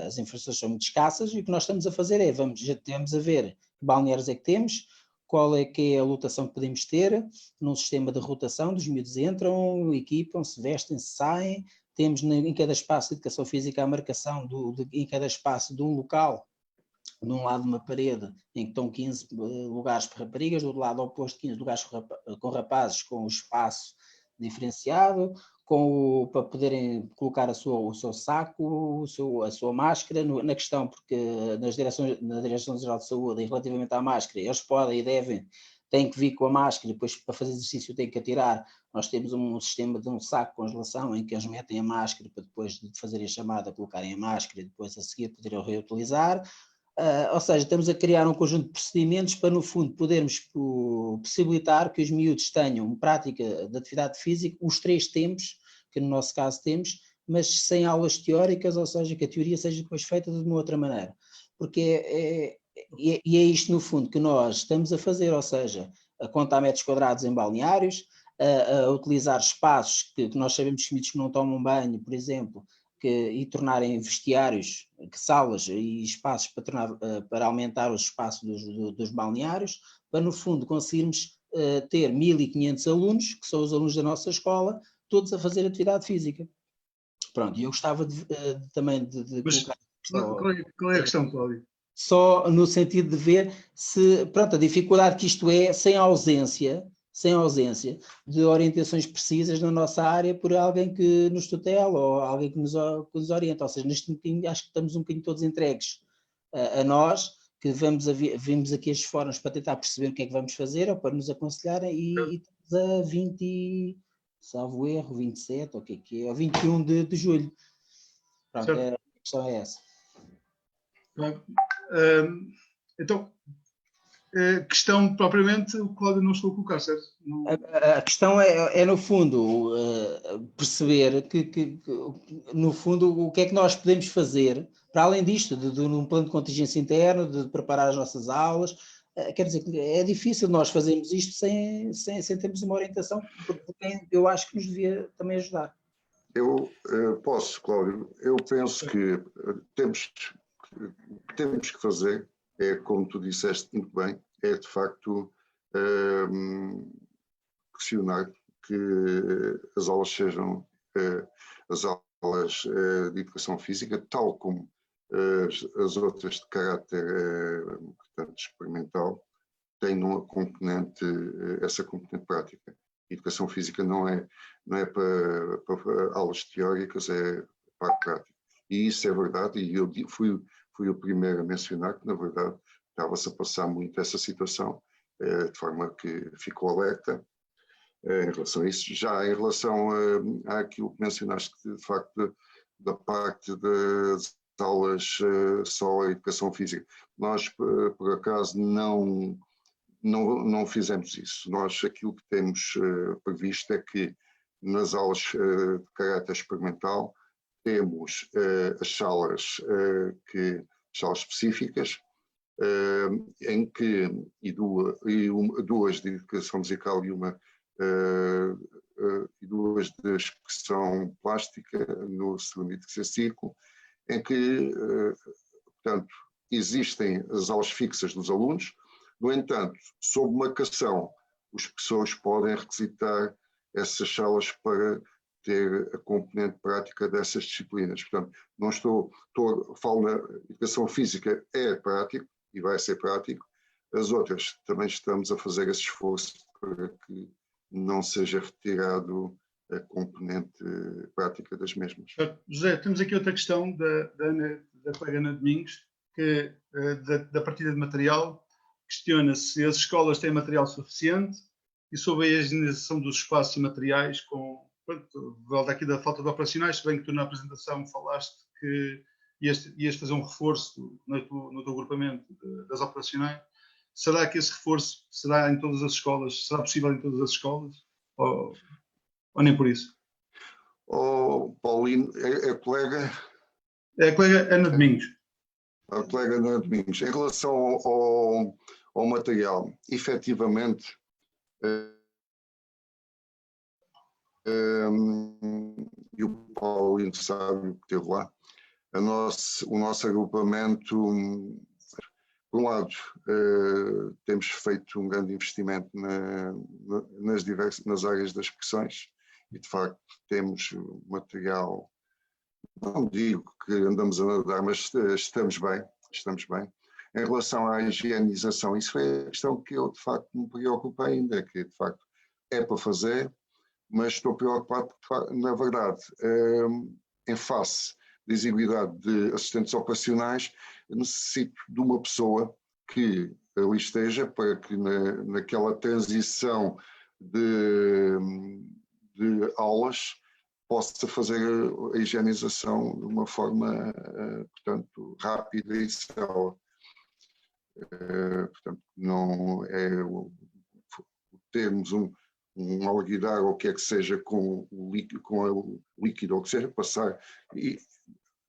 as infraestruturas são muito escassas e o que nós estamos a fazer é, já temos a ver que balneários é que temos, qual é que é a lotação que podemos ter, num sistema de rotação, dos miúdos entram, equipam, se vestem, se saem, temos em cada espaço de educação física a marcação em cada espaço de um local, de um lado uma parede em que estão 15 lugares para raparigas, do lado oposto 15 lugares com rapazes, com o espaço diferenciado, para poderem colocar o seu saco, a sua máscara, na questão, porque na Direção-Geral de Saúde, e relativamente à máscara, eles podem e têm que vir com a máscara, e depois para fazer exercício têm que atirar. Nós temos um sistema de um saco de congelação em que eles metem a máscara para depois de fazerem a chamada, colocarem a máscara e depois a seguir poderem reutilizar. Ou seja, estamos a criar um conjunto de procedimentos para, no fundo, podermos possibilitar que os miúdos tenham prática de atividade física, os 3 tempos, que no nosso caso temos, mas sem aulas teóricas, ou seja, que a teoria seja depois feita de uma outra maneira. Porque é isto, no fundo, que nós estamos a fazer, ou seja, a contar metros quadrados em balneários, a utilizar espaços que nós sabemos que miúdos que não tomam banho, por exemplo, e tornarem vestiários, salas e espaços para aumentar o espaço dos balneários, para no fundo conseguirmos ter 1.500 alunos, que são os alunos da nossa escola, todos a fazer atividade física. Pronto, e eu gostava também de colocar... Qual é a questão, Cláudio? Só no sentido de ver se, pronto, a dificuldade que isto é, sem ausência de orientações precisas na nossa área por alguém que nos tutela ou alguém que nos orienta. Ou seja, neste momento acho que estamos um bocadinho todos entregues a nós, que vimos aqui estes fóruns para tentar perceber o que é que vamos fazer ou para nos aconselharem e estamos a 20, salvo erro, 27, ou o que é, ou 21 de julho. Pronto, a questão é essa. Então, questão propriamente, o Cláudio não estou a colocar, certo? Não... A questão é no fundo, perceber que, no fundo, o que é que nós podemos fazer, para além disto, de um plano de contingência interno, de preparar as nossas aulas. Quer dizer, é difícil nós fazermos isto sem termos uma orientação, porque quem eu acho que nos devia também ajudar. Eu posso, Cláudio. Eu penso que temos que fazer, como tu disseste muito bem, é de facto pressionar que as aulas sejam as aulas de educação física, tal como as outras de caráter portanto, experimental, tenham essa componente prática. A educação física não é para aulas teóricas, é para a prática. E isso é verdade, e eu fui o primeiro a mencionar que, na verdade, estava-se a passar muito essa situação, de forma que ficou alerta em relação a isso. Já em relação àquilo que mencionaste, de facto, da parte das aulas só a educação física, nós, por acaso, não fizemos isso. Nós, aquilo que temos previsto é que nas aulas de caráter experimental temos as salas específicas, em que duas de educação musical e duas de expressão plástica no segundo e terceiro ciclo, em que, portanto, existem as aulas fixas dos alunos. No entanto, sob marcação, os professores podem requisitar essas salas para ter a componente prática dessas disciplinas. Portanto, falo na educação física, é prático e vai ser prático. As outras também estamos a fazer esse esforço para que não seja retirado a componente prática das mesmas. José, temos aqui outra questão da colega Ana Domingos, que da partida de material, questiona se as escolas têm material suficiente e sobre a higienização dos espaços e materiais volta aqui da falta de operacionais, se bem que tu na apresentação falaste que ias fazer um reforço no teu agrupamento das operacionais. Será que esse reforço será em todas as escolas? Será possível em todas as escolas? Ou nem por isso? Paulino, é a colega? É a colega Ana Domingos. A colega Ana Domingos. Em relação ao material, efetivamente, e o Paulino sabe o que teve lá, o nosso agrupamento, por um lado, temos feito um grande investimento nas áreas das expressões e, de facto, temos material, não digo que andamos a nadar, mas estamos bem. Em relação à higienização, isso foi a questão que eu, de facto, me preocupa ainda, que, de facto, é para fazer, mas estou preocupado porque, na verdade, em face da exiguidade de assistentes operacionais, necessito de uma pessoa que ali esteja para que naquela transição de aulas possa fazer a higienização de uma forma, portanto, rápida e célere. Portanto, não é termos um alguidar ou o que é que seja com o líquido ou o que seja, passar e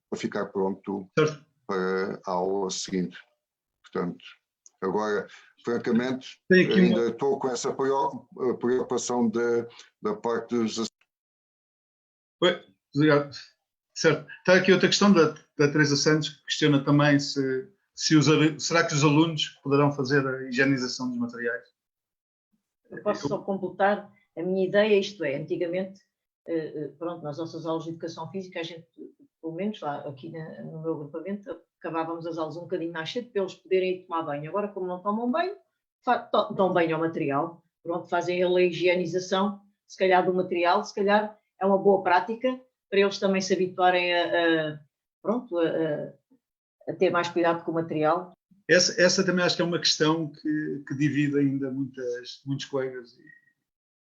para ficar pronto para a aula seguinte. Portanto, agora, francamente, ainda estou com essa preocupação da parte dos... Obrigado. Certo. Está aqui outra questão da Teresa Santos, que questiona também será que os alunos poderão fazer a higienização dos materiais? Eu posso só completar a minha ideia, isto é, antigamente, pronto, nas nossas aulas de educação física, a gente, pelo menos lá aqui no meu agrupamento, acabávamos as aulas um bocadinho mais cedo para eles poderem ir tomar banho. Agora, como não tomam banho, dão banho ao material, pronto, fazem a higienização, se calhar do material, se calhar é uma boa prática para eles também se habituarem a ter mais cuidado com o material. Essa também acho que é uma questão que divide ainda muitos colegas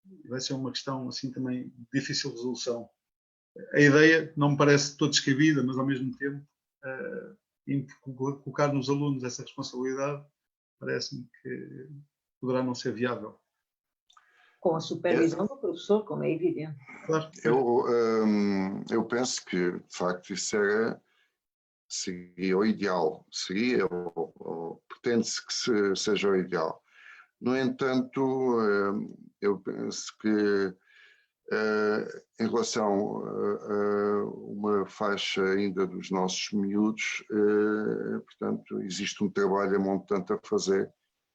e vai ser uma questão assim também de difícil resolução. A ideia não me parece toda descabida, mas ao mesmo tempo colocar nos alunos essa responsabilidade parece-me que poderá não ser viável. Com a supervisão do professor, como é evidente. Claro. Eu penso que, de facto, isso seria o ideal, ou pretende-se que seja o ideal. No entanto, eu penso que em relação a uma faixa ainda dos nossos miúdos, portanto, existe um trabalho montante a fazer,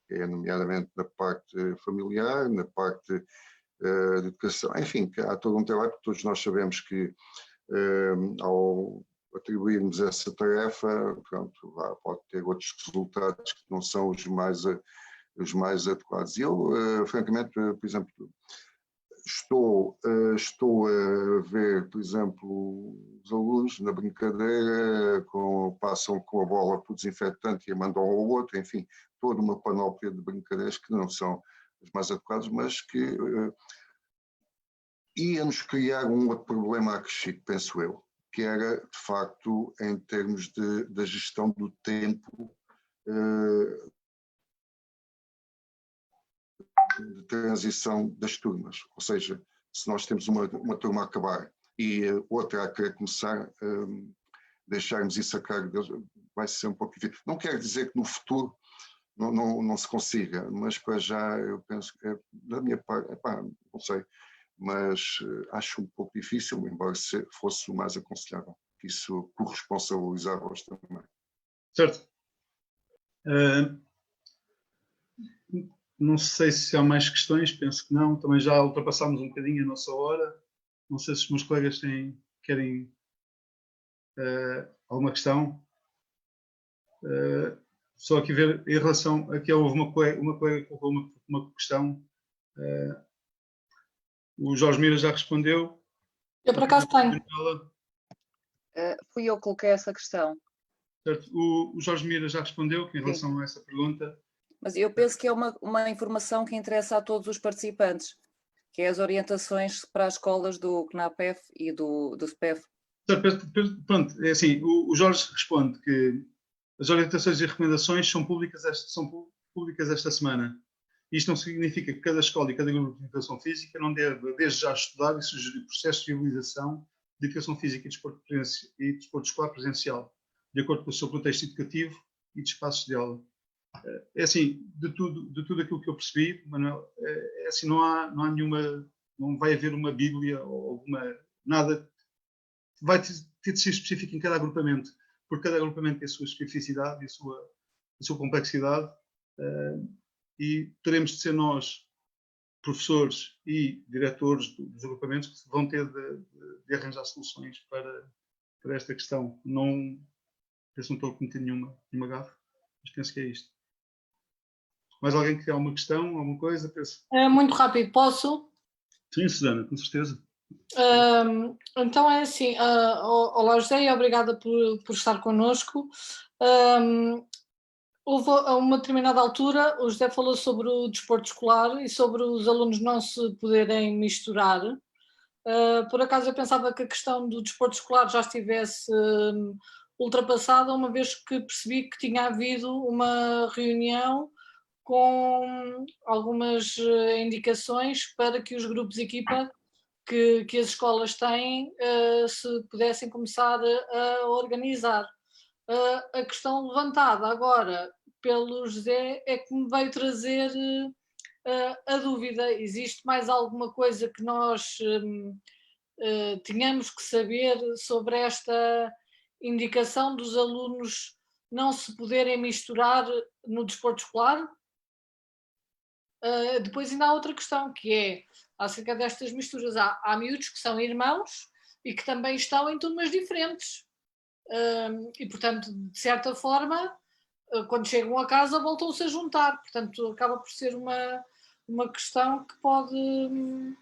nomeadamente na parte familiar, na parte de educação, enfim, há todo um trabalho, porque todos nós sabemos que ao atribuirmos essa tarefa, pronto, pode ter outros resultados que não são os mais adequados. E eu, francamente, por exemplo, estou a ver, por exemplo, os alunos na brincadeira, passam com a bola para o desinfetante e a mandam ao outro, enfim, toda uma panóplia de brincadeiras que não são as mais adequadas, mas que ia-nos criar um outro problema acrescido, penso eu, que era, de facto, em termos da gestão do tempo de transição das turmas. Ou seja, se nós temos uma turma a acabar e outra a querer começar, deixarmos isso a cargo deles vai ser um pouco difícil. Não quer dizer que no futuro não se consiga, mas para já eu penso que, da minha parte, não sei, mas acho um pouco difícil, embora fosse o mais aconselhável, que isso corresponsabilizava-os também. Certo. Não sei se há mais questões, penso que não. Também já ultrapassámos um bocadinho a nossa hora. Não sei se os meus colegas querem alguma questão. Só aqui ver, em relação, aqui houve uma colega que colocou uma questão. O Jorge Mira já respondeu. Eu por acaso tenho. Fui eu que coloquei essa questão. Certo. O Jorge Mira já respondeu em relação a essa pergunta. Mas eu penso que é uma informação que interessa a todos os participantes, que é as orientações para as escolas do CNAPEF e do SPEF. Pronto, é assim, o Jorge responde que as orientações e recomendações são públicas esta semana. Isto não significa que cada escola e cada grupo de educação física não deve, desde já, estudar e sugerir processos de viabilização de educação física e desporto escolar presencial, de acordo com o seu contexto educativo e de espaços de aula. É assim, de tudo aquilo que eu percebi, Manuel, é assim, não há nenhuma, não vai haver uma bíblia ou nada vai ter de ser específico em cada agrupamento, porque cada agrupamento tem a sua especificidade e a sua complexidade, e teremos de ser nós, professores e diretores dos agrupamentos, que vão ter de arranjar soluções para esta questão. Não estou a cometer nenhuma gafe, mas penso que é isto. Mais alguém que quer alguma questão, alguma coisa? Penso. Muito rápido, posso? Sim, Susana, com certeza. Então é assim, olá José e obrigada por estar connosco. Houve a uma determinada altura, o José falou sobre o desporto escolar e sobre os alunos não se poderem misturar. Por acaso eu pensava que a questão do desporto escolar já estivesse ultrapassada, uma vez que percebi que tinha havido uma reunião com algumas indicações para que os grupos de equipa que as escolas têm se pudessem começar a organizar. A questão levantada agora pelo José é que me veio trazer a dúvida: existe mais alguma coisa que nós tínhamos que saber sobre esta indicação dos alunos não se poderem misturar no desporto escolar? Depois ainda há outra questão, que é acerca destas misturas. Há miúdos que são irmãos e que também estão em turmas diferentes. E, portanto, de certa forma, quando chegam a casa, voltam-se a juntar. Portanto, acaba por ser uma questão que pode, de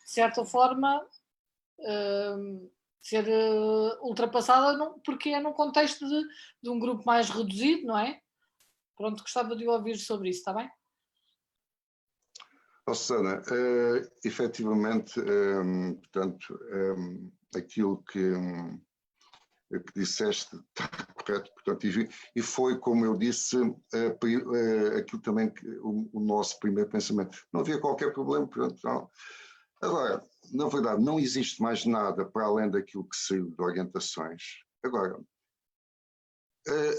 certa forma, ser ultrapassada, porque é num contexto de um grupo mais reduzido, não é? Pronto, gostava de ouvir sobre isso, está bem? Susana, efetivamente, portanto, aquilo que disseste está correto, portanto, e foi, como eu disse, aquilo também que o nosso primeiro pensamento. Não havia qualquer problema, portanto, não. Agora, na verdade, não existe mais nada para além daquilo que saiu de orientações. Agora,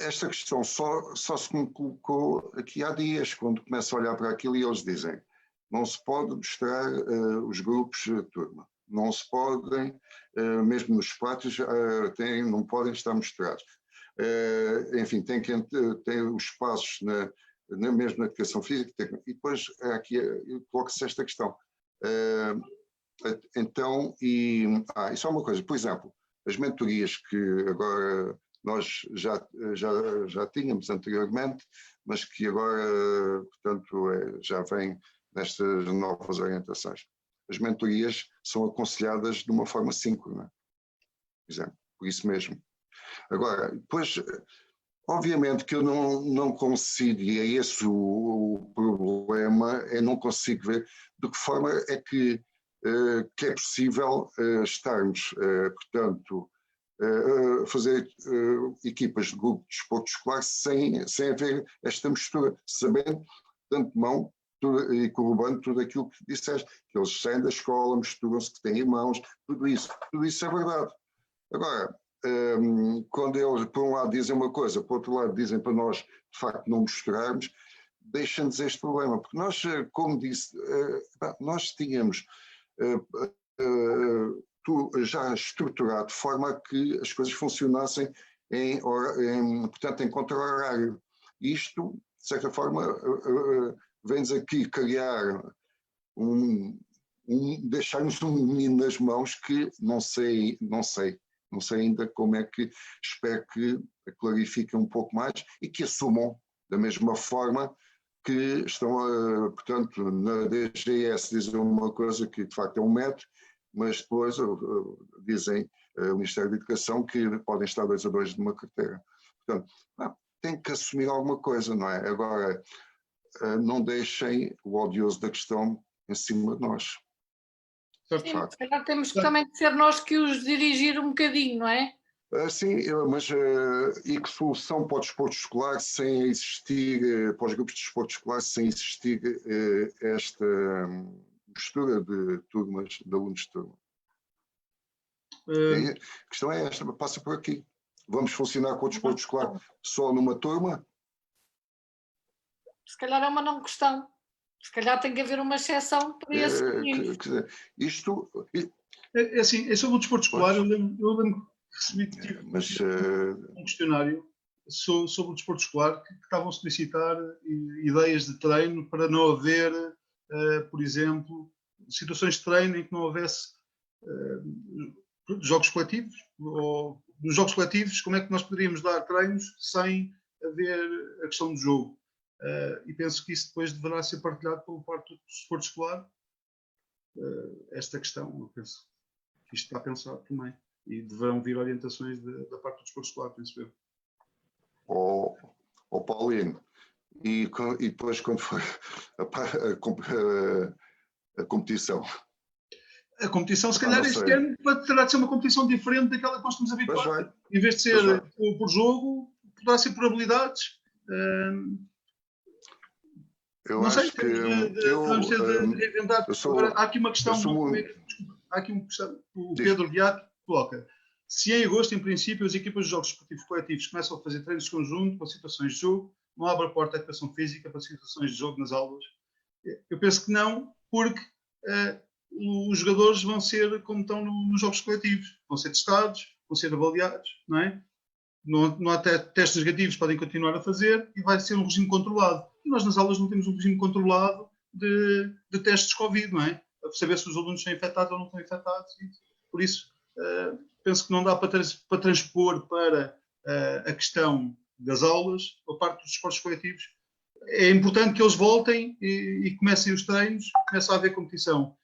esta questão só se me colocou aqui há dias, quando começo a olhar para aquilo e eles dizem: não se pode misturar os grupos de turma, não se podem, mesmo nos pátios, não podem estar misturados. Enfim, tem que ter os espaços mesmo na educação física, e depois aqui coloca-se esta questão. Então, isso é uma coisa, por exemplo, as mentorias que agora nós já tínhamos anteriormente, mas que agora, portanto, já vêm nestas novas orientações. As mentorias são aconselhadas de uma forma síncrona, por exemplo, por isso mesmo. Agora, depois, obviamente que eu não consigo, e é esse o problema, eu não consigo ver de que forma é que é possível estarmos, portanto, fazer equipas de grupo de desporto escolar sem haver esta mistura, sabendo de antemão e corroborando tudo aquilo que disseste, que eles saem da escola, misturam-se, que têm irmãos, tudo isso é verdade. Agora, quando eles por um lado dizem uma coisa, por outro lado dizem para nós de facto não misturarmos, deixa-nos este problema, porque nós, como disse, nós tínhamos já estruturado de forma a que as coisas funcionassem portanto, em contra-horário. Isto, de certa forma, vem-nos aqui criar deixar-nos um menino nas mãos que não sei ainda como é que, espero que clarifiquem um pouco mais e que assumam da mesma forma que estão, portanto, na DGS dizem uma coisa que de facto é um método, mas depois dizem o Ministério da Educação que podem estar 2 a 2 numa carteira. Portanto, tem que assumir alguma coisa, não é? Agora, não deixem o odioso da questão em cima de nós. Sim, se calhar temos que também ser nós que os dirigir um bocadinho, não é? Sim, mas e que solução para o desporto escolar sem existir, para os grupos de desporto escolar sem existir esta mistura de turmas, de alunos de turma? A questão é esta, passa por aqui. Vamos funcionar com o desporto escolar só numa turma? Se calhar é uma não questão. Se calhar tem que haver uma exceção para esse. É assim, é sobre o desporto escolar, eu lembro que recebi um questionário sobre o desporto escolar que estavam a solicitar ideias de treino para não haver, por exemplo, situações de treino em que não houvesse jogos coletivos, ou nos jogos coletivos, como é que nós poderíamos dar treinos sem haver a questão do jogo. E penso que isso depois deverá ser partilhado pela parte do desporto escolar, esta questão, eu penso que isto está pensado também, e deverão vir orientações da parte do desporto escolar, penso eu. Paulinho, e depois quando foi a competição? A competição, se calhar, este ano terá de ser uma competição diferente daquela que nós estamos habituados. Em vez de ser por jogo, poderá ser por habilidades. Eu não sei, acho que vamos ter de reinventar. Agora, há aqui uma questão, há aqui uma questão, o Pedro Viato coloca. Se em agosto, em princípio, as equipas de jogos esportivos coletivos começam a fazer treinos de conjunto para situações de jogo, não abre a porta à educação física para situações de jogo nas aulas? Eu penso que não, porque os jogadores vão ser como estão nos jogos coletivos, vão ser testados, vão ser avaliados, não é? Não há testes negativos, podem continuar a fazer e vai ser um regime controlado. E nós nas aulas não temos um regime controlado de testes Covid, não é? Para saber se os alunos estão infectados ou não estão infectados. E, por isso, penso que não dá para transpor para a questão das aulas, a parte dos esportes coletivos. É importante que eles voltem e comecem os treinos, comecem a haver competição.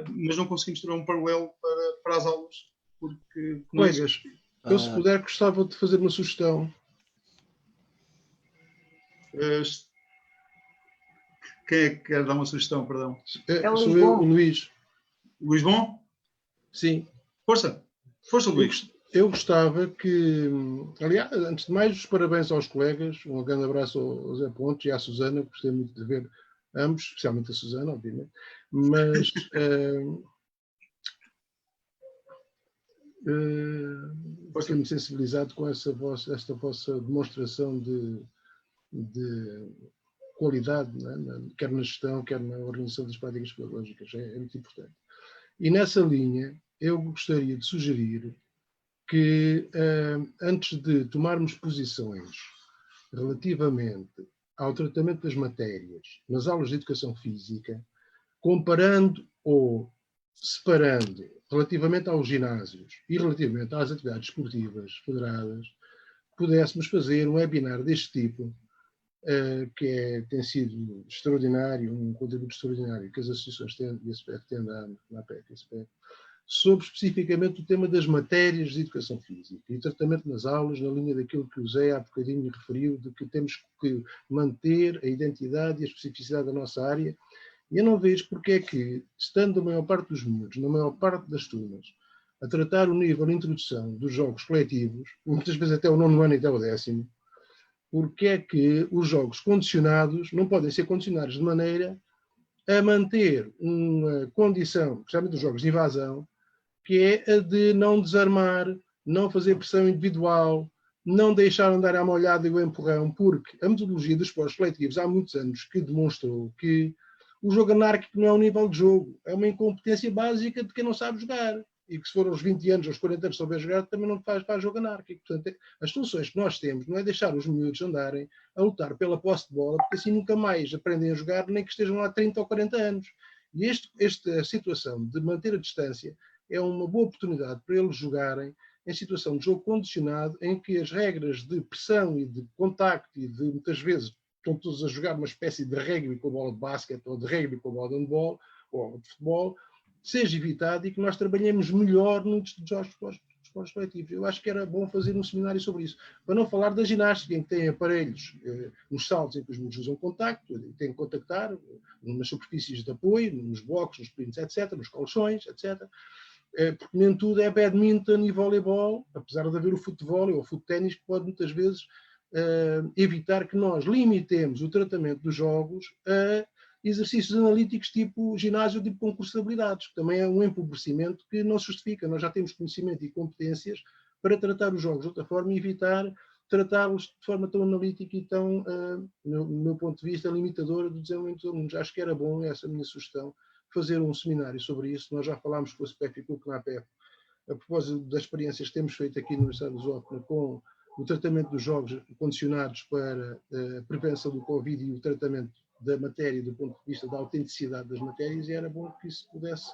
Mas não conseguimos ter um paralelo para as aulas, porque... Colegas, eu se puder gostava de fazer uma sugestão. Quem é que quer dar uma sugestão, perdão? Sou eu, o Luís. Luís Bom? Sim. Força, Luís. Eu gostava que, aliás, antes de mais, os parabéns aos colegas, um grande abraço ao Zé Pontes e à Susana, gostei muito de ver ambos, especialmente a Susana, obviamente, mas fiquei-me sensibilizado com esta vossa demonstração de qualidade, né? Quer na gestão, quer na organização das práticas pedagógicas, é muito importante. E nessa linha, eu gostaria de sugerir que, antes de tomarmos posições relativamente ao tratamento das matérias nas aulas de educação física, comparando ou separando relativamente aos ginásios e relativamente às atividades esportivas federadas, pudéssemos fazer um webinar deste tipo, que tem sido extraordinário, um contributo extraordinário que as associações têm, e a SPF tem dado, na APEC e a SPF, sobre especificamente o tema das matérias de educação física e tratamento nas aulas, na linha daquilo que o Zé há bocadinho referiu, de que temos que manter a identidade e a especificidade da nossa área. E eu não vejo porque é que, estando a maior parte dos miúdos, na maior parte das turmas, a tratar o nível de introdução dos jogos coletivos, muitas vezes até o 9º ano e até o 10º, porque é que os jogos condicionados não podem ser condicionados de maneira a manter uma condição, especialmente dos jogos de invasão, que é a de não desarmar, não fazer pressão individual, não deixar andar à molhada e o empurrão, porque a metodologia dos esportes coletivos há muitos anos que demonstrou que o jogo anárquico não é um nível de jogo, é uma incompetência básica de quem não sabe jogar. E que se for aos 20 anos, aos 40 anos, souber jogar, também não faz jogo anárquico. Portanto, as soluções que nós temos não é deixar os miúdos andarem a lutar pela posse de bola, porque assim nunca mais aprendem a jogar, nem que estejam lá 30 ou 40 anos. E esta situação de manter a distância é uma boa oportunidade para eles jogarem em situação de jogo condicionado, em que as regras de pressão e de contacto e de, muitas vezes, estão todos a jogar uma espécie de rugby com a bola de basquete ou de rugby com a bola de handball ou de futebol, seja evitado e que nós trabalhemos melhor nos esportes coletivos. Eu acho que era bom fazer um seminário sobre isso. Para não falar da ginástica, em que tem aparelhos nos saltos em que os miúdos usam contacto, têm que contactar nas superfícies de apoio, nos blocos, nos sprints, etc., nos colchões, etc., porque nem tudo é badminton e voleibol, apesar de haver o futebol ou o futeténis, que pode muitas vezes evitar que nós limitemos o tratamento dos jogos a exercícios analíticos tipo ginásio, tipo concurso de habilidades, que também é um empobrecimento que não se justifica. Nós já temos conhecimento e competências para tratar os jogos de outra forma e evitar tratá-los de forma tão analítica e tão, no meu ponto de vista, limitadora do desenvolvimento dos alunos. Acho que era bom essa minha sugestão, fazer um seminário sobre isso. Nós já falámos com a SPEF e com o CNAPEF a propósito das experiências que temos feito aqui no Universidade de Lusófona com o tratamento dos jogos condicionados para a prevenção do Covid e o tratamento da matéria do ponto de vista da autenticidade das matérias, e era bom que isso pudesse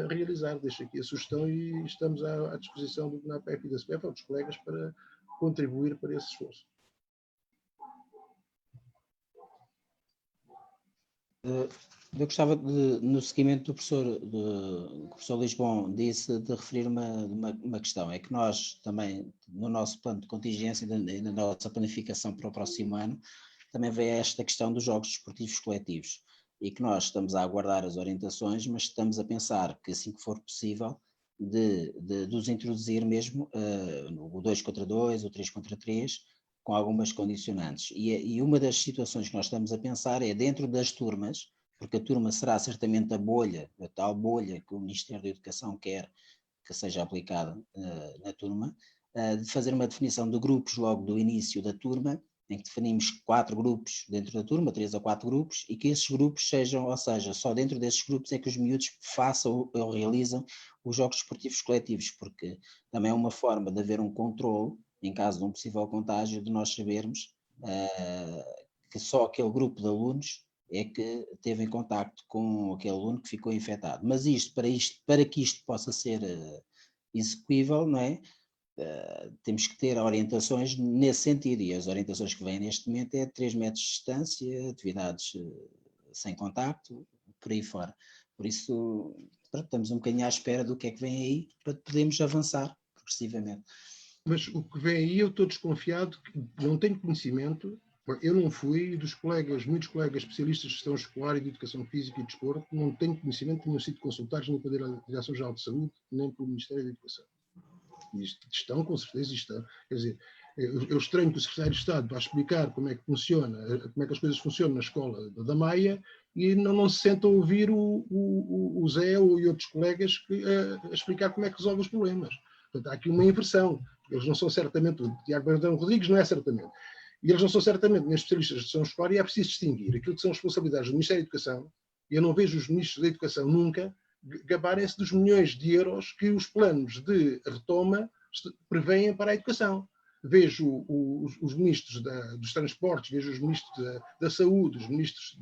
realizar. Deixo aqui a sugestão e estamos à disposição do CNAPEF e da SPEF, ou dos colegas, para contribuir para esse esforço. Eu gostava de, no seguimento do professor, que o professor Lisbon disse, de referir uma questão. É que nós também, no nosso plano de contingência e na nossa planificação para o próximo ano, também vem esta questão dos jogos desportivos coletivos, e que nós estamos a aguardar as orientações, mas estamos a pensar que, assim que for possível, de os introduzir mesmo o 2 contra 2, o 3 contra 3, com algumas condicionantes. E uma das situações que nós estamos a pensar é dentro das turmas, porque a turma será certamente a tal bolha que o Ministério da Educação quer que seja aplicada na turma, de fazer uma definição de grupos logo do início da turma, em que definimos 4 grupos dentro da turma, 3 a 4 grupos, e que esses grupos sejam, ou seja, só dentro desses grupos é que os miúdos façam ou realizam os jogos desportivos coletivos, porque também é uma forma de haver um controle, em caso de um possível contágio, de nós sabermos que só aquele grupo de alunos é que teve em contacto com aquele aluno que ficou infectado. Mas para que isto possa ser execuível, não é? Temos que ter orientações nesse sentido, e as orientações que vêm neste momento é 3 metros de distância, atividades sem contacto, por aí fora. Por isso, pronto, estamos um bocadinho à espera do que é que vem aí, para podermos avançar progressivamente. Mas o que vem aí, eu estou desconfiado, que não tenho conhecimento. Eu não fui, dos colegas, muitos colegas especialistas de gestão escolar e de educação física e de desporto, não tenho conhecimento, tenham sido consultados nem pela Direção-Geral de Saúde, nem pelo Ministério da Educação. Estão, com certeza, estão. Quer dizer, eu estranho que o Secretário de Estado vá explicar como é que funciona, como é que as coisas funcionam na escola da Maia, e não se senta a ouvir o Zé e outros colegas a explicar como é que resolve os problemas. Portanto, há aqui uma inversão. Eles não são certamente, o Tiago Brandão Rodrigues não é certamente, e eles não são certamente nem especialistas de gestão escolar, e é preciso distinguir aquilo que são responsabilidades do Ministério da Educação, e eu não vejo os ministros da Educação nunca gabarem-se dos milhões de euros que os planos de retoma prevêem para a educação. Vejo os ministros dos transportes, vejo os ministros da saúde, os ministros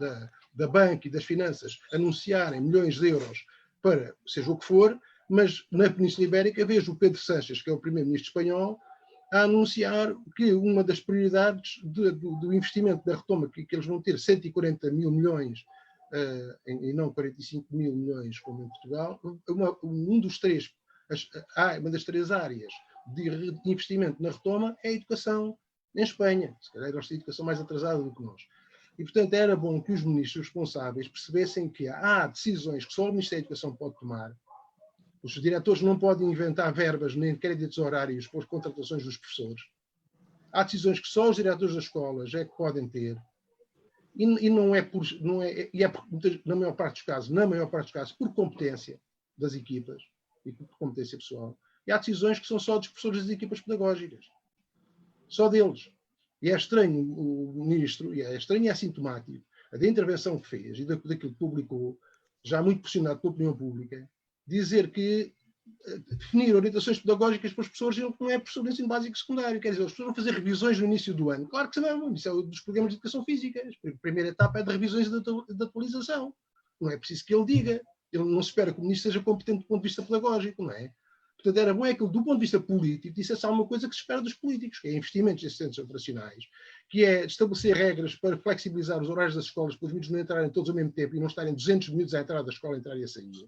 da banca e das finanças anunciarem milhões de euros para seja o que for, mas na Península Ibérica vejo o Pedro Sánchez, que é o primeiro-ministro espanhol, a anunciar que uma das prioridades do investimento da retoma, que eles vão ter 140 mil milhões e não 45 mil milhões como em Portugal, uma das 3 áreas de investimento na retoma é a educação em Espanha. Se calhar eles têm educação mais atrasada do que nós. E, portanto, era bom que os ministros responsáveis percebessem que há decisões que só o Ministério da Educação pode tomar. Os diretores não podem inventar verbas nem créditos horários para as contratações dos professores. Há decisões que só os diretores das escolas é que podem ter. E não é por, na maior parte dos casos, por competência das equipas e por competência pessoal. E há decisões que são só dos professores das equipas pedagógicas. Só deles. E é estranho o ministro, e é estranho e é sintomático, a da intervenção que fez e daquilo que publicou, já muito pressionado pela opinião pública, dizer que definir orientações pedagógicas para os professores não é professor de ensino básico e secundário. Quer dizer, os professores vão fazer revisões no início do ano. Claro que sabem, isso é dos programas de educação física. A primeira etapa é de revisões de atualização. Não é preciso que ele diga. Ele não se espera que o ministro seja competente do ponto de vista pedagógico, não é? Portanto, era bom é que ele, do ponto de vista político, dissesse alguma coisa que se espera dos políticos, que é investimentos em centros operacionais, que é estabelecer regras para flexibilizar os horários das escolas para os miúdos não entrarem todos ao mesmo tempo e não estarem 200 minutos à entrada da escola, entrar e a sair.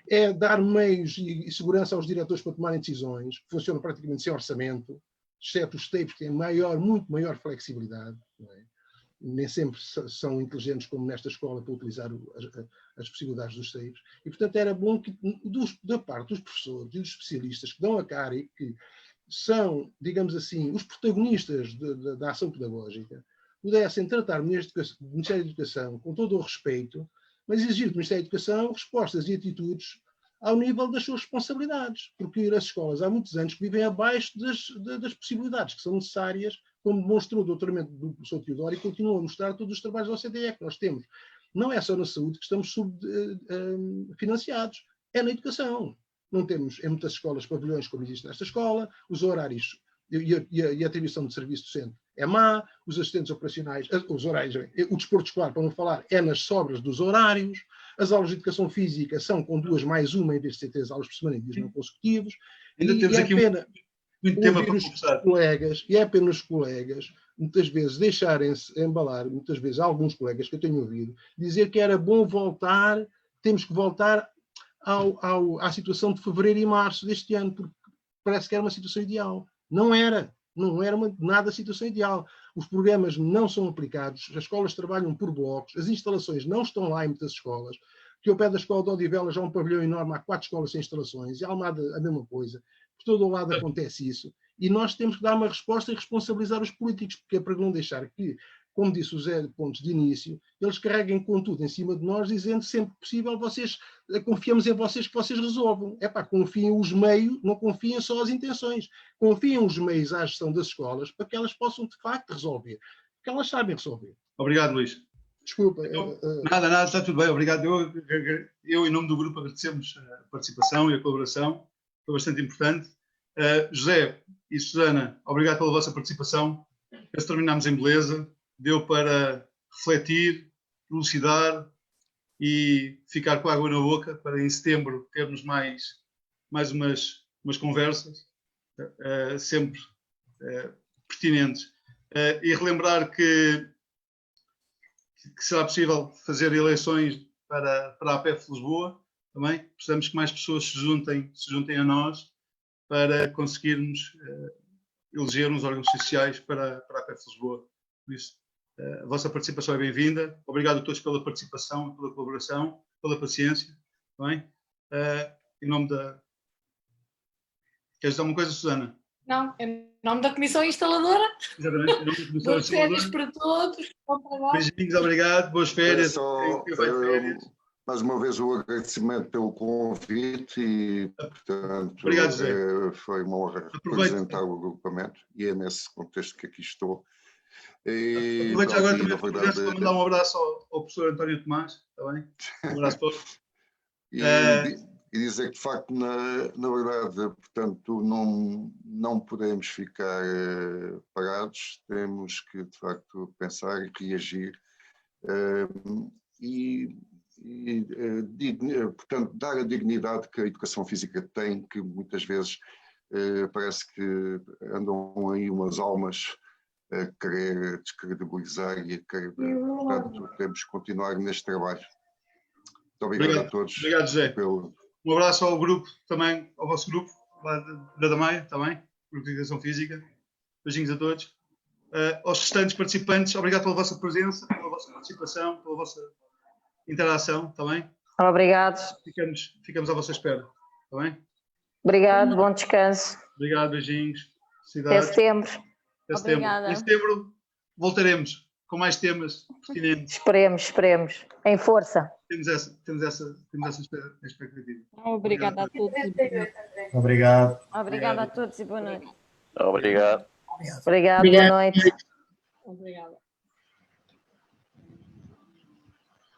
É dar meios e segurança aos diretores para tomarem decisões, que funcionam praticamente sem orçamento, exceto os TEIPs, que têm muito maior flexibilidade. Não é? Nem sempre são inteligentes como nesta escola para utilizar as possibilidades dos TEIPs. E, portanto, era bom que, da parte dos professores e dos especialistas que dão a cara e que são, digamos assim, os protagonistas da ação pedagógica, pudessem tratar o Ministério da Educação com todo o respeito, mas exigir do Ministério da Educação respostas e atitudes ao nível das suas responsabilidades, porque as escolas há muitos anos que vivem abaixo das possibilidades que são necessárias, como demonstrou o doutoramento do professor Teodoro e continua a mostrar todos os trabalhos da OCDE que nós temos. Não é só na saúde que estamos subfinanciados, é na educação. Não temos em muitas escolas pavilhões como existe nesta escola, os horários e a atribuição de serviço docente é má, os assistentes operacionais, os horários, o desporto escolar, para não falar, é nas sobras dos horários, as aulas de educação física são com 2 mais 1 em vez de ser 3 aulas por semana em dias não consecutivos. Ainda temos aqui muito tema para conversar. E é pena os colegas, muitas vezes, deixarem-se embalar, muitas vezes alguns colegas que eu tenho ouvido, dizer que era bom voltar, temos que voltar à situação de fevereiro e março deste ano, porque parece que era uma situação ideal. Não era nada a situação ideal. Os programas não são aplicados, as escolas trabalham por blocos, as instalações não estão lá em muitas escolas, que ao pé da escola de Odivelas há um pavilhão enorme, há 4 escolas sem instalações, e há Almada a mesma coisa. Por todo o lado acontece isso. E nós temos que dar uma resposta e responsabilizar os políticos, porque é para não deixar que, como disse o Zé Pontes de início, eles carreguem com tudo em cima de nós, dizendo sempre que possível, confiamos em vocês que vocês resolvam. Confiem os meios, não confiem só as intenções. Confiem os meios à gestão das escolas para que elas possam, de facto, resolver. Porque elas sabem resolver. Obrigado, Luís. Desculpa. Nada, está tudo bem. Obrigado. Eu, em nome do grupo, agradecemos a participação e a colaboração. Foi bastante importante. José e Susana, obrigado pela vossa participação. Nós terminámos em beleza. Deu para refletir, elucidar e ficar com água na boca para em setembro termos mais umas conversas sempre pertinentes. E relembrar que será possível fazer eleições para a APF Lisboa também. Precisamos que mais pessoas se juntem a nós para conseguirmos eleger uns órgãos sociais para a APF Lisboa. Por isso, a vossa participação é bem-vinda. Obrigado a todos pela participação, pela colaboração, pela paciência. Bem? Em nome da... Queres dizer alguma coisa, Susana? Não, em nome da Comissão Instaladora. Exatamente, em nome da Comissão Boas férias para todos. Beijinhos, obrigado. Boas férias. Mais uma vez o agradecimento pelo convite e, portanto, obrigado, Zé. Foi uma honra representar o agrupamento e é nesse contexto que aqui estou. Aproveito agora também para mandar um abraço ao professor António Tomás, está bem? Um abraço a todos. E dizer que, de facto, na verdade, portanto, não podemos ficar parados, temos que, de facto, pensar e reagir portanto, dar a dignidade que a educação física tem, que muitas vezes parece que andam aí umas almas a querer descredibilizar e a querer, portanto, temos que continuar neste trabalho. Muito obrigado a todos. Obrigado, José. Um abraço ao grupo também, ao vosso grupo, lá da Damaia, também, Grupo de Educação Física. Beijinhos a todos. Aos restantes participantes, obrigado pela vossa presença, pela vossa participação, pela vossa interação, está bem? Obrigado. Ficamos à vossa espera, está bem? Obrigado, bom descanso. Obrigado, beijinhos. Até setembro. Até setembro. Em setembro voltaremos com mais temas pertinentes. Esperemos. Em força. Temos essa expectativa. Obrigada a todos. Obrigado. Obrigada a todos e boa noite. Obrigado. Obrigado, boa noite. Obrigada.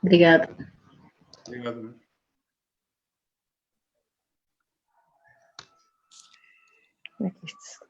Obrigado. Obrigado. Como é que isto se...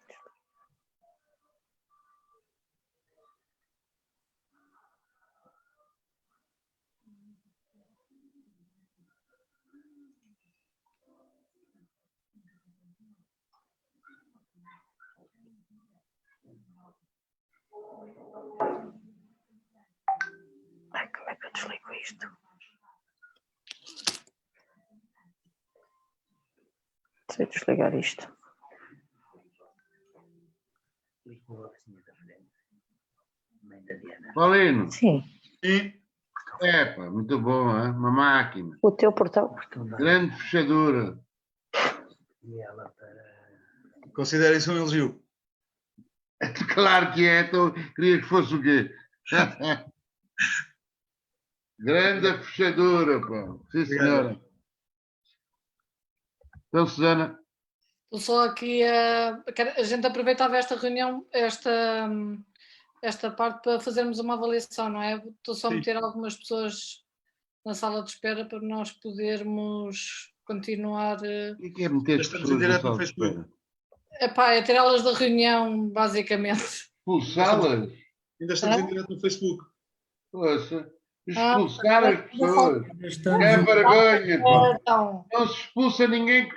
Ai, como é que eu desligo isto? Sei desligar isto. Paulino. Sim. Epa, muito bom, hein? Uma máquina. O teu portão. Grande fechadura. Considera isso um elogio? Claro que é, então queria que fosse o quê? Grande fechadura, pô. Sim, senhora. Então, Susana. Estou só aqui a gente aproveitava esta reunião, esta parte para fazermos uma avaliação, não é? Estou só a meter algumas pessoas na sala de espera para nós podermos continuar. O que é meter as Estamos em pessoas na direto sala no de Facebook. espera? Epá, é tirá-las da reunião, basicamente. Expulsá-las? Ainda estamos em direto no Facebook. Poxa, expulsar as pessoas. Estamos É em- vergonha. pá. Então, Não se expulsa ninguém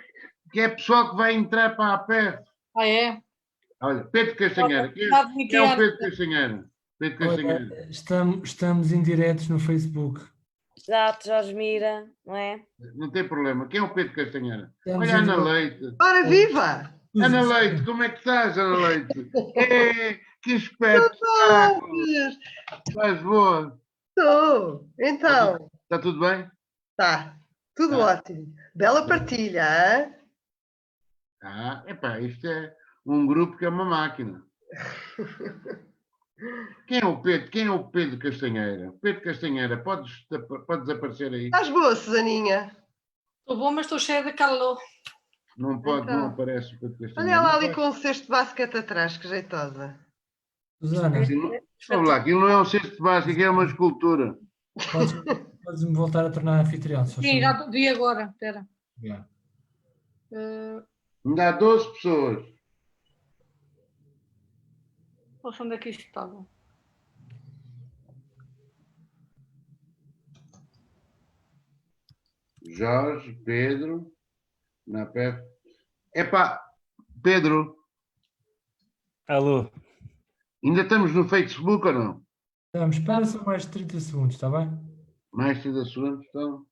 que é pessoal que vai entrar para a PEF. é? Olha, Pedro Castanheira. Quem Já é admiti o antes. Pedro Castanheira? Pedro Castanheira. Olha, estamos em diretos no Facebook. Exato, Jorge Mira, não é? Não tem problema. Quem é o Pedro Castanheira? Estamos Olha a em Ana direto. Leite. Ora, viva! Ana Leite, como é que estás, Ana Leite? Que espetáculo! Estás boa? Estou. Então, Está tudo bem? tá. Tudo Tá. ótimo. Bela partilha, hein? Epá, isto é um grupo que é uma máquina. Quem é o Pedro? Quem é o Pedro Castanheira? Pedro Castanheira, podes aparecer aí? Estás boa, Susaninha? Estou bom, mas estou cheia de calor. Não pode, Então. não aparece o Pedro Olha Castanheira. lá Não ali vai. com o cesto de basquete atrás, que jeitosa. Susana, Vamos lá, aquilo não é um cesto básico, aquilo é uma escultura. podes-me voltar a tornar anfitrião, se faz Sim, favor? já vi agora. Espera. Obrigado. Ainda há 12 pessoas. Poxa, onde é que isto estava? Jorge, Pedro, na PEF. Epá, Pedro, Alô, ainda estamos no Facebook ou não? Estamos, espera só mais 30 segundos, está bem? Mais 30 segundos, então.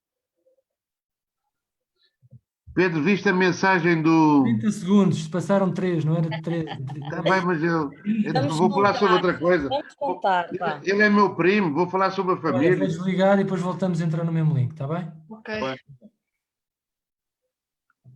Pedro, viste a mensagem do... 30 segundos, passaram 3, não era 3. Está bem, mas eu Vamos vou falar contar, sobre outra coisa. Vamos contar, pá. Ele é meu primo, vou falar sobre a Olha, família. vou desligar e depois voltamos a entrar no mesmo link, está bem? Ok. Vai.